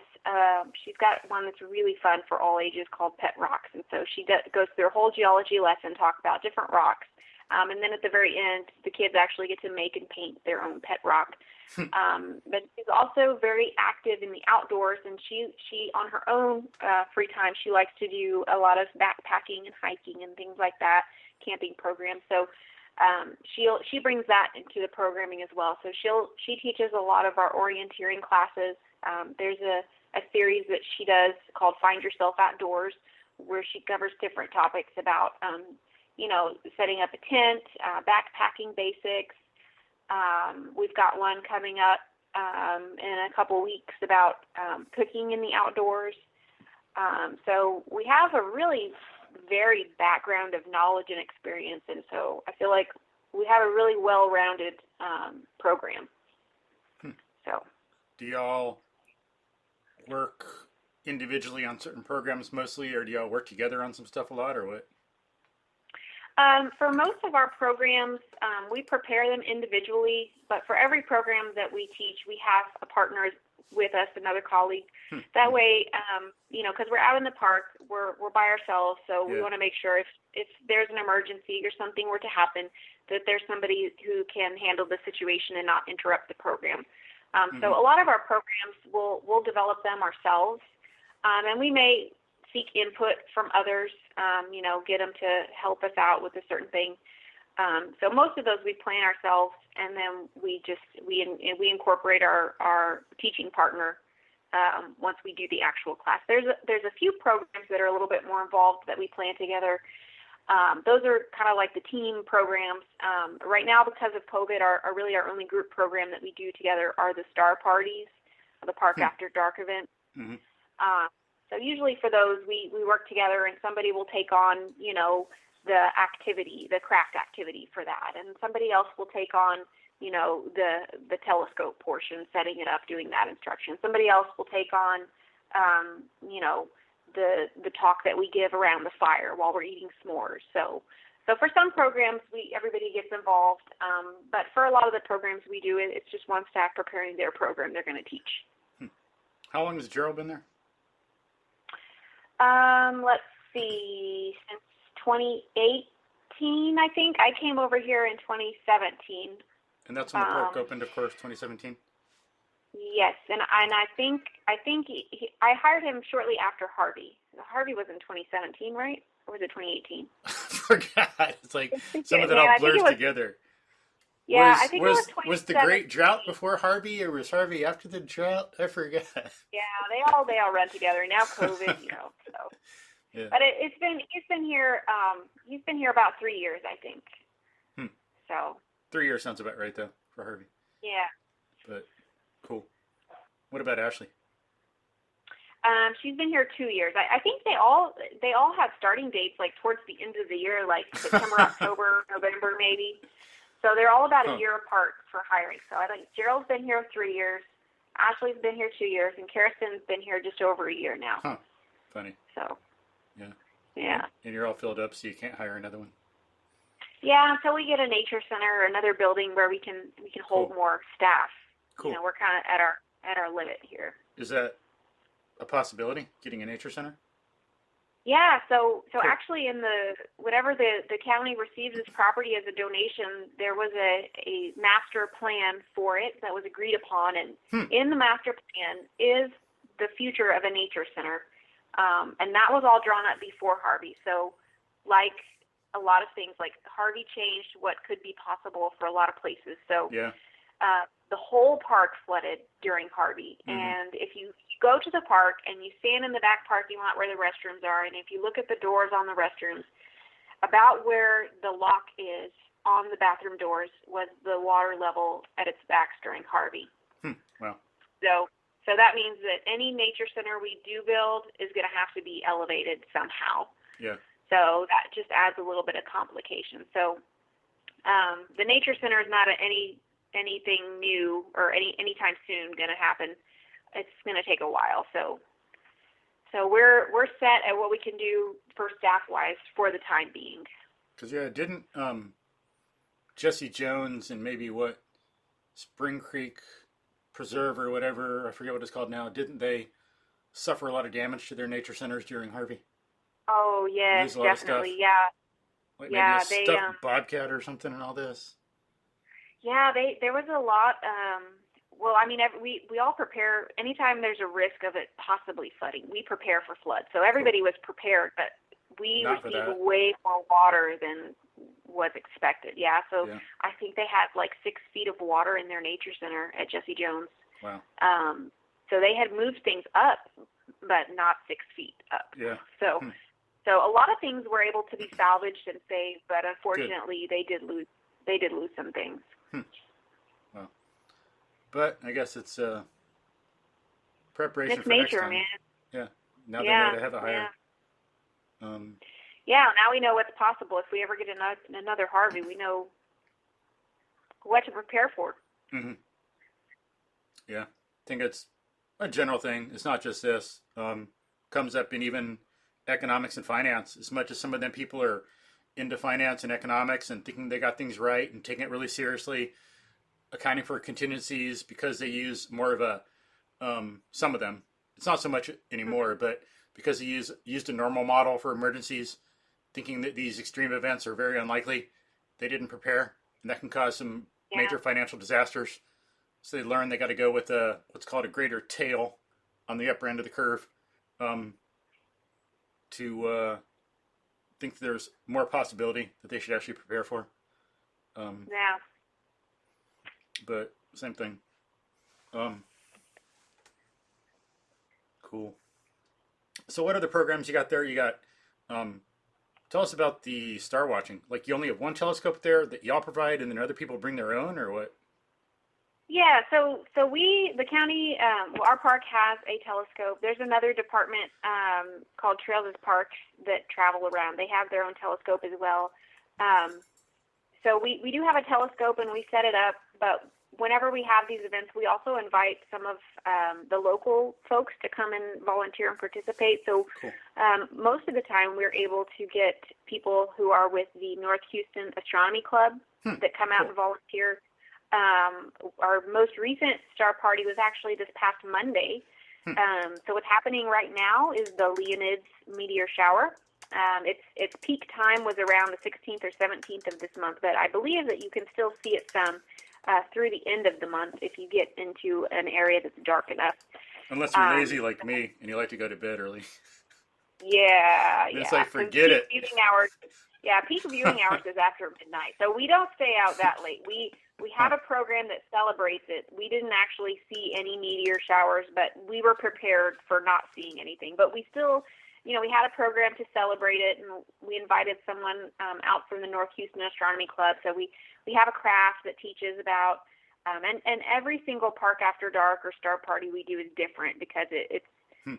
S2: She's got one that's really fun for all ages called Pet Rocks. And so she goes through a whole geology lesson, talk about different rocks. And then at the very end, the kids actually get to make and paint their own pet rock. But she's also very active in the outdoors, and she on her own free time, she likes to do a lot of backpacking and hiking and things like that, camping programs. So she brings that into the programming as well. So she teaches a lot of our orienteering classes. There's a series that she does called Find Yourself Outdoors, where she covers different topics about setting up a tent, backpacking basics. We've got one coming up in a couple weeks about cooking in the outdoors. So we have a really varied background of knowledge and experience, and so I feel like we have a really well-rounded program. So,
S1: do y'all work individually on certain programs mostly, or do y'all work together on some stuff a lot, or what?
S2: For most of our programs, we prepare them individually, but for every program that we teach, we have a partner with us, another colleague. That way, because we're out in the park, we're by ourselves, so we want to make sure if there's an emergency or something were to happen, that there's somebody who can handle the situation and not interrupt the program. So a lot of our programs, we'll develop them ourselves, and we may seek input from others, get them to help us out with a certain thing. So most of those we plan ourselves, and then we incorporate our teaching partner once we do the actual class. There's a few programs that are a little bit more involved that we plan together. Those are kind of like the team programs. Right now, because of COVID, our only group program that we do together are the star parties, the Park After Dark event. So usually for those, we work together, and somebody will take on, the activity, the craft activity for that, and somebody else will take on, the telescope portion, setting it up, doing that instruction. Somebody else will take on, the talk that we give around the fire while we're eating s'mores. So for some programs, everybody gets involved, but for a lot of the programs we do, it's just one staff preparing their program they're going to teach.
S1: How long has Gerald been there?
S2: Let's see, since 2018, I think. I came over here in 2017. And
S1: that's when the park opened, of course, 2017?
S2: Yes, and I think I hired him shortly after Harvey. Harvey was in 2017, right? Or was it 2018?
S1: I forgot. It's like some of it all blurs together.
S2: Yeah, I think it was 2017.
S1: Was the Great Drought before Harvey, or was Harvey after the drought? I forgot.
S2: Yeah, they all run together. Now COVID, so. Yeah. But he's been here about 3 years, I think. So.
S1: 3 years sounds about right, though, for Harvey.
S2: Yeah.
S1: But cool. What about Ashley?
S2: She's been here 2 years. I think they all have starting dates like towards the end of the year, like September, October, November, maybe. So they're all about a year apart for hiring. So I think Gerald's been here 3 years, Ashley's been here 2 years, and Kirsten's been here just over a year now.
S1: Huh. Funny.
S2: So.
S1: Yeah.
S2: Yeah.
S1: And you're all filled up, so you can't hire another one.
S2: Yeah, until we get a nature center or another building where we can hold more staff.
S1: Cool.
S2: You know, we're kind of at our limit here.
S1: Is that a possibility, getting a nature center?
S2: Yeah, so
S1: cool.
S2: Actually whenever the county receives this property as a donation, there was a master plan for it that was agreed upon, and in the master plan is the future of a nature center. And that was all drawn up before Harvey. So like a lot of things, like Harvey changed what could be possible for a lot of places. So the whole park flooded during Harvey. Mm-hmm. And if you go to the park and you stand in the back parking lot where the restrooms are, and if you look at the doors on the restrooms, about where the lock is on the bathroom doors was the water level at its max during Harvey.
S1: Wow.
S2: So that means that any nature center we do build is going to have to be elevated somehow.
S1: Yeah.
S2: So that just adds a little bit of complication. So the nature center is not anything new or anytime soon going to happen. It's going to take a while. So we're set at what we can do for staff-wise for the time being.
S1: Because didn't Jesse Jones and maybe Spring Creek Preserve or whatever, I forget what it's called now, didn't they suffer a lot of damage to their nature centers during Harvey?
S2: Oh, yes, definitely, yeah.
S1: Like maybe a stuffed bobcat or something and all this?
S2: Yeah, there was a lot. Well, I mean, we all prepare. Anytime there's a risk of it possibly flooding, we prepare for flood. So everybody was prepared, but we received way more water than was expected. Yeah, so I think they had like 6 feet of water in their nature center at Jesse Jones.
S1: Wow.
S2: So they had moved things up, but not 6 feet up.
S1: Yeah.
S2: So a lot of things were able to be salvaged and saved, but unfortunately they did lose some things.
S1: Well, but I guess it's preparation
S2: it's
S1: for
S2: nature,
S1: next time.
S2: Man.
S1: Yeah. Now they know to have a higher.
S2: Now we know what's possible. If we ever get another Harvey, we know what to prepare for.
S1: Mm-hmm. Yeah, I think it's a general thing. It's not just this. Comes up in even economics and finance. As much as some of them people are into finance and economics and thinking they got things right and taking it really seriously, accounting for contingencies because they use more of a, some of them, it's not so much anymore, but because they used a normal model for emergencies, thinking that these extreme events are very unlikely, they didn't prepare, and that can cause some major financial disasters. So they learn they got to go with what's called a greater tail on the upper end of the curve to think there's more possibility that they should actually prepare for. But same thing. Cool. So what other programs you got there? You got, tell us about the star watching. Like you only have one telescope there that y'all provide and then other people bring their own, or what?
S2: Yeah, so the county, our park has a telescope. There's another department called Trails as Parks that travel around. They have their own telescope as well. So we do have a telescope and we set it up, but whenever we have these events, we also invite some of the local folks to come and volunteer and participate. So most of the time we're able to get people who are with the North Houston Astronomy Club that come out and volunteer. Our most recent star party was actually this past Monday. So what's happening right now is the Leonids meteor shower. Its peak time was around the 16th or 17th of this month, but I believe that you can still see it some through the end of the month if you get into an area that's dark enough.
S1: Unless you're lazy like me and you like to go to bed early.
S2: Yeah,
S1: It's like, forget it.
S2: Peak viewing hours is after midnight. So we don't stay out that late. We have a program that celebrates it. We didn't actually see any meteor showers, but we were prepared for not seeing anything. But we still, we had a program to celebrate it, and we invited someone out from the North Houston Astronomy Club. So we have a craft that teaches about, and every single Park After Dark or Star Party we do is different because it's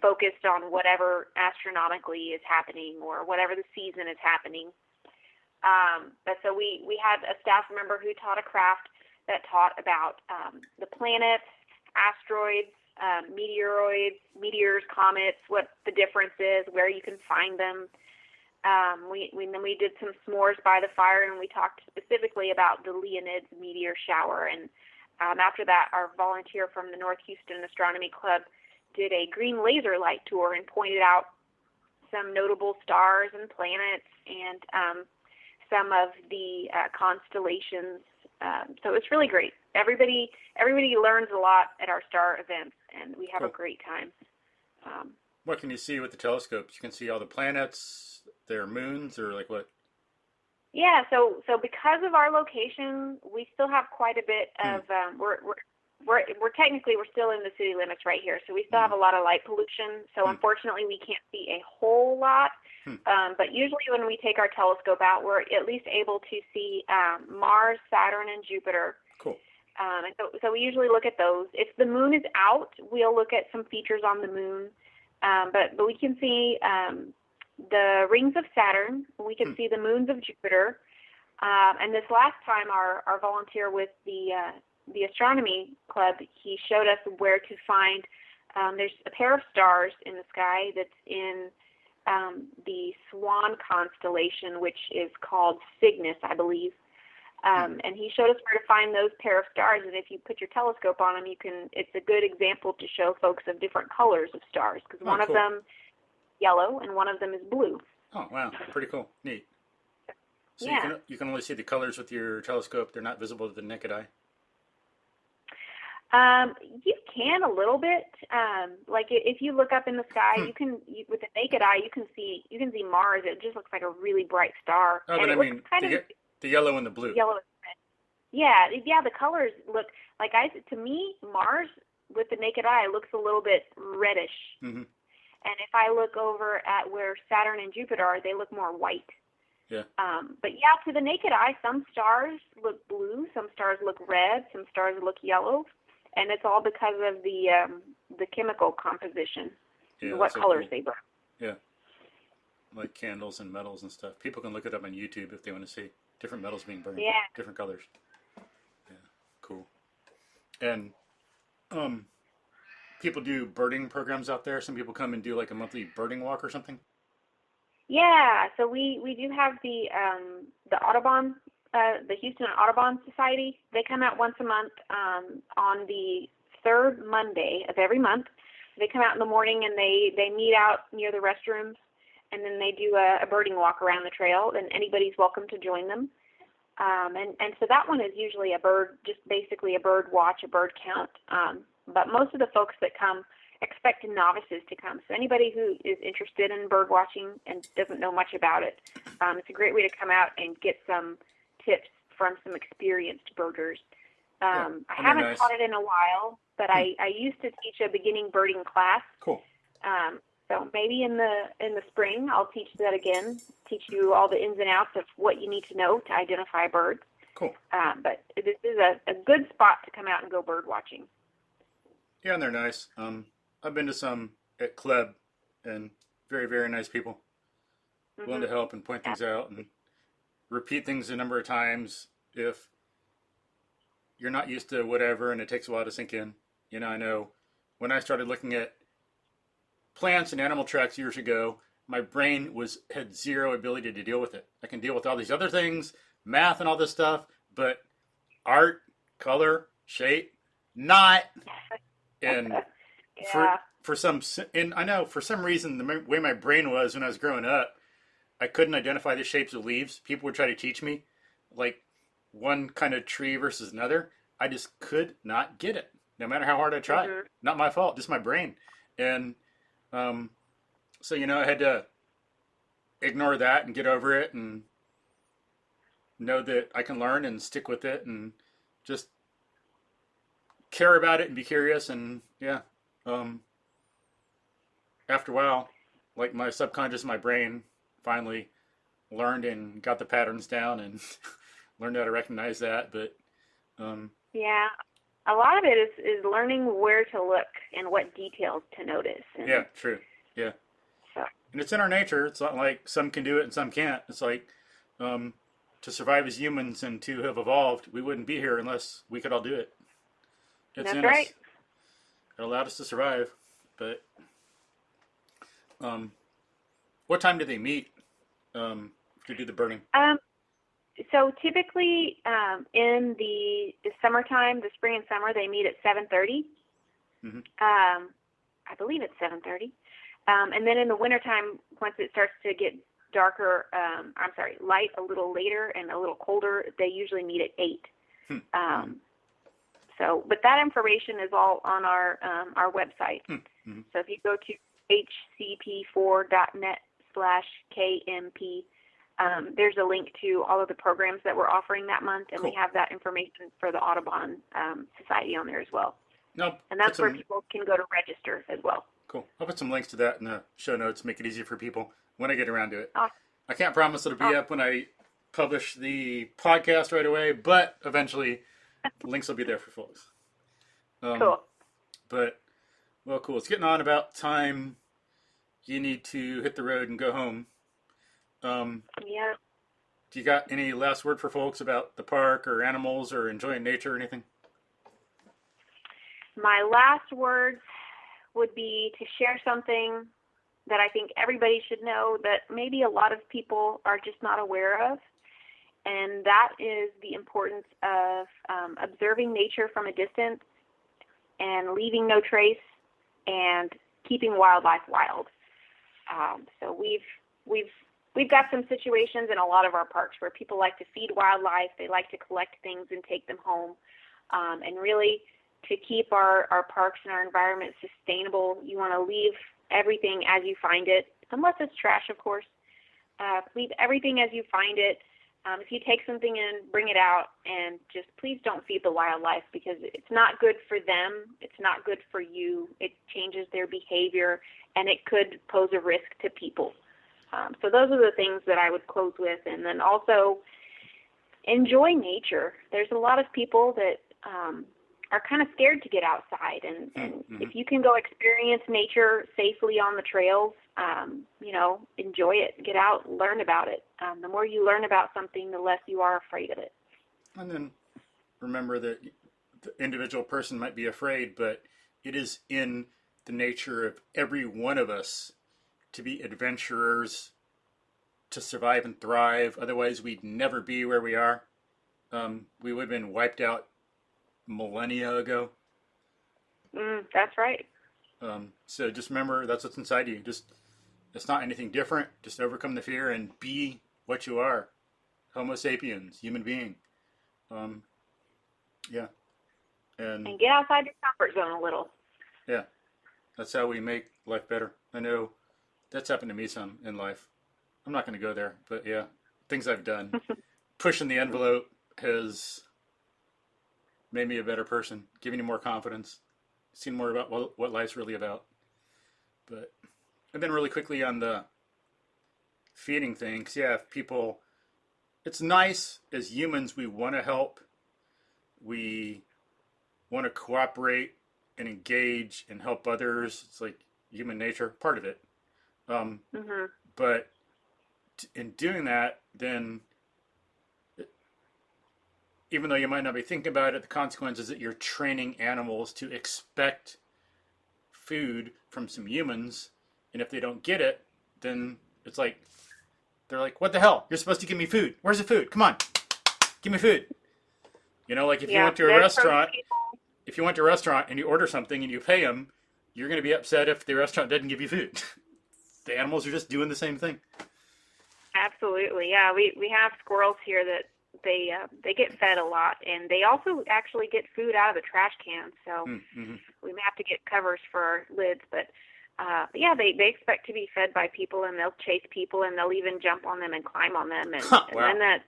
S2: focused on whatever astronomically is happening or whatever the season is happening. But so we had a staff member who taught a craft that taught about the planets, asteroids, meteoroids, meteors, comets, what the difference is, where you can find them. Then we did some s'mores by the fire, and we talked specifically about the Leonids meteor shower. And after that, our volunteer from the North Houston Astronomy Club did a green laser light tour and pointed out some notable stars and planets and some of the constellations. So it's really great. Everybody learns a lot at our star events, and we have a great time.
S1: What can you see with the telescopes? You can see all the planets, their moons, or like what?
S2: Yeah, so because of our location, we still have quite a bit of we're still in the city limits right here, so we still have a lot of light pollution. So unfortunately, we can't see a whole lot. But usually, when we take our telescope out, we're at least able to see Mars, Saturn, and Jupiter.
S1: Cool.
S2: And so we usually look at those. If the moon is out, we'll look at some features on the moon. But we can see the rings of Saturn. We can see the moons of Jupiter. And this last time, our volunteer with the astronomy club, he showed us where to find. There's a pair of stars in the sky that's in the Swan constellation, which is called Cygnus, I believe. And he showed us where to find those pair of stars. And if you put your telescope on them, it's a good example to show folks of different colors of stars, because one of them is yellow and one of them is blue.
S1: Oh, wow. Pretty cool. Neat. So
S2: yeah.
S1: you can only see the colors with your telescope. They're not visible to the naked eye.
S2: You can a little bit. Like if you look up in the sky, with the naked eye, you can see Mars. It just looks like a really bright star.
S1: Oh, but I mean, the yellow and the blue.
S2: Yellow and red. Yeah. The colors look like to me, Mars with the naked eye looks a little bit reddish. Mm-hmm. And if I look over at where Saturn and Jupiter are, they look more white.
S1: Yeah.
S2: But yeah, to the naked eye, some stars look blue, some stars look red, some stars look yellow. And it's all because of the chemical composition, what colors they burn.
S1: Yeah, like candles and metals and stuff. People can look it up on YouTube if they want to see different metals being burned.
S2: Yeah.
S1: Different colors. Yeah, cool. And people do birding programs out there. Some people come and do like a monthly birding walk or something.
S2: Yeah, so we do have the Audubon. The Houston Audubon Society, they come out once a month on the third Monday of every month. They come out in the morning and they meet out near the restrooms, and then they do a birding walk around the trail, and anybody's welcome to join them. And so that one is usually just basically a bird watch, a bird count. But most of the folks that come expect novices to come. So anybody who is interested in bird watching and doesn't know much about it, it's a great way to come out and get some tips from some experienced birders. I haven't taught it in a while, but I used to teach a beginning birding class.
S1: Cool.
S2: So maybe in the spring I'll teach that again, teach you all the ins and outs of what you need to know to identify birds.
S1: Cool.
S2: But this is a good spot to come out and go bird watching.
S1: Yeah, and they're nice. I've been to some at club, and very, very nice people. Willing to help and point things out and repeat things a number of times if you're not used to whatever and it takes a while to sink in. You know, I know when I started looking at plants and animal tracks years ago, my brain had zero ability to deal with it. I can deal with all these other things, math and all this stuff, but art, color, shape, not. And for some reason, the way my brain was when I was growing up, I couldn't identify the shapes of leaves. People would try to teach me, like one kind of tree versus another. I just could not get it, no matter how hard I tried. Not my fault, just my brain. And so, I had to ignore that and get over it and know that I can learn and stick with it and just care about it and be curious. And after a while, like my subconscious, my brain finally learned and got the patterns down and learned how to recognize that. But
S2: a lot of it is learning where to look and what details to notice. And
S1: Yeah, true. Yeah.
S2: so,
S1: And it's in our nature. It's not like some can do it and some can't. It's like to survive as humans and to have evolved, we wouldn't be here unless we could all do it. It's
S2: that's
S1: in
S2: right.
S1: us. It allowed us to survive. But what time do they meet to do the burning?
S2: So typically in the summertime, the spring and summer, they meet at 7:30.
S1: Mm-hmm.
S2: I believe it's 7:30. And then in the wintertime, once it starts to get darker, light a little later and a little colder, they usually meet at 8. But that information is all on our website.
S1: Mm-hmm.
S2: So if you go to hcp4.net/KMP, there's a link to all of the programs that we're offering that month, and
S1: Cool.
S2: we have that information for the Audubon Society on there as well.
S1: No,
S2: and that's where people can go to register as well.
S1: Cool. I'll put some links to that in the show notes, make it easier for people when I get around to it.
S2: Awesome.
S1: I can't promise it'll be up when I publish the podcast right away, but eventually the links will be there for folks.
S2: Cool.
S1: But, well, cool. It's getting on about time. You need to hit the road and go home.
S2: Yeah.
S1: Do you got any last word for folks about the park or animals or enjoying nature or anything?
S2: My last words would be to share something that I think everybody should know that maybe a lot of people are just not aware of, and that is the importance of observing nature from a distance and leaving no trace and keeping wildlife wild. So we've got some situations in a lot of our parks where people like to feed wildlife, they like to collect things and take them home, and really to keep our parks and our environment sustainable, you want to leave everything as you find it, unless it's trash, of course. Leave everything as you find it. If you take something in, bring it out, and just please don't feed the wildlife because it's not good for them. It's not good for you. It changes their behavior, and it could pose a risk to people. So those are the things that I would close with. And then also enjoy nature. There's a lot of people that are kind of scared to get outside, and if you can go experience nature safely on the trails, enjoy it, get out, learn about it. The more you learn about something, the less you are afraid of it.
S1: And then remember that the individual person might be afraid, but it is in the nature of every one of us to be adventurers, to survive and thrive. Otherwise, we'd never be where we are. We would have been wiped out millennia ago.
S2: That's right.
S1: So just remember, that's what's inside you. It's not anything different. Just overcome the fear and be what you are. Homo sapiens, human being. Yeah. And
S2: get outside your comfort zone a little.
S1: Yeah. That's how we make life better. I know that's happened to me some in life. I'm not going to go there, but yeah, things I've done. Pushing the envelope has made me a better person, giving you more confidence, seen more about what life's really about. And then really quickly on the feeding thing, because yeah, if people, it's nice as humans, we want to help, we want to cooperate and engage and help others. It's like human nature, part of it. But in doing that, then even though you might not be thinking about it, the consequence is that you're training animals to expect food from some humans, and if they don't get it, then it's like, they're like, what the hell? You're supposed to give me food. Where's the food? Come on, give me food. Like if you went to a restaurant, and you order something and you pay them, you're going to be upset if the restaurant doesn't give you food. The animals are just doing the same thing.
S2: Absolutely, yeah. We have squirrels here that they get fed a lot, and they also actually get food out of the trash can. So we may have to get covers for our lids, but yeah, they expect to be fed by people, and they'll chase people, and they'll even jump on them and climb on them, and then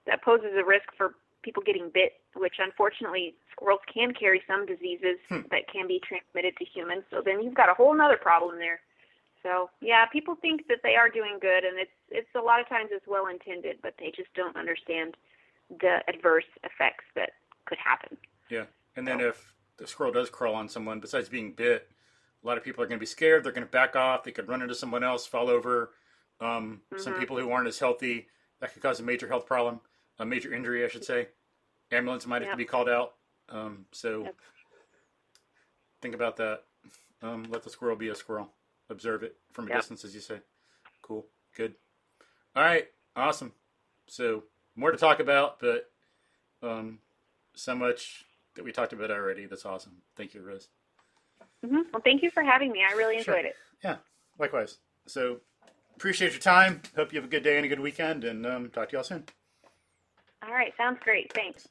S2: that poses a risk for people getting bit, which unfortunately squirrels can carry some diseases that can be transmitted to humans. So then you've got a whole other problem there. So yeah, people think that they are doing good, and it's a lot of times it's well intended, but they just don't understand the adverse effects that could happen.
S1: Yeah, And then if the squirrel does crawl on someone, besides being bit, a lot of people are going to be scared. They're going to back off. They could run into someone else, fall over. Some people who aren't as healthy, that could cause a major health problem, a major injury, I should say. Ambulance might have to be called out. So think about that. Let the squirrel be a squirrel. Observe it from a distance, as you say. Cool. Good. All right. Awesome. So more to talk about, but so much that we talked about already. That's awesome. Thank you, Rose.
S2: Well, thank you for having me. I really enjoyed it.
S1: Yeah, likewise. So appreciate your time. Hope you have a good day and a good weekend, and talk to y'all soon.
S2: All right. Sounds great. Thanks.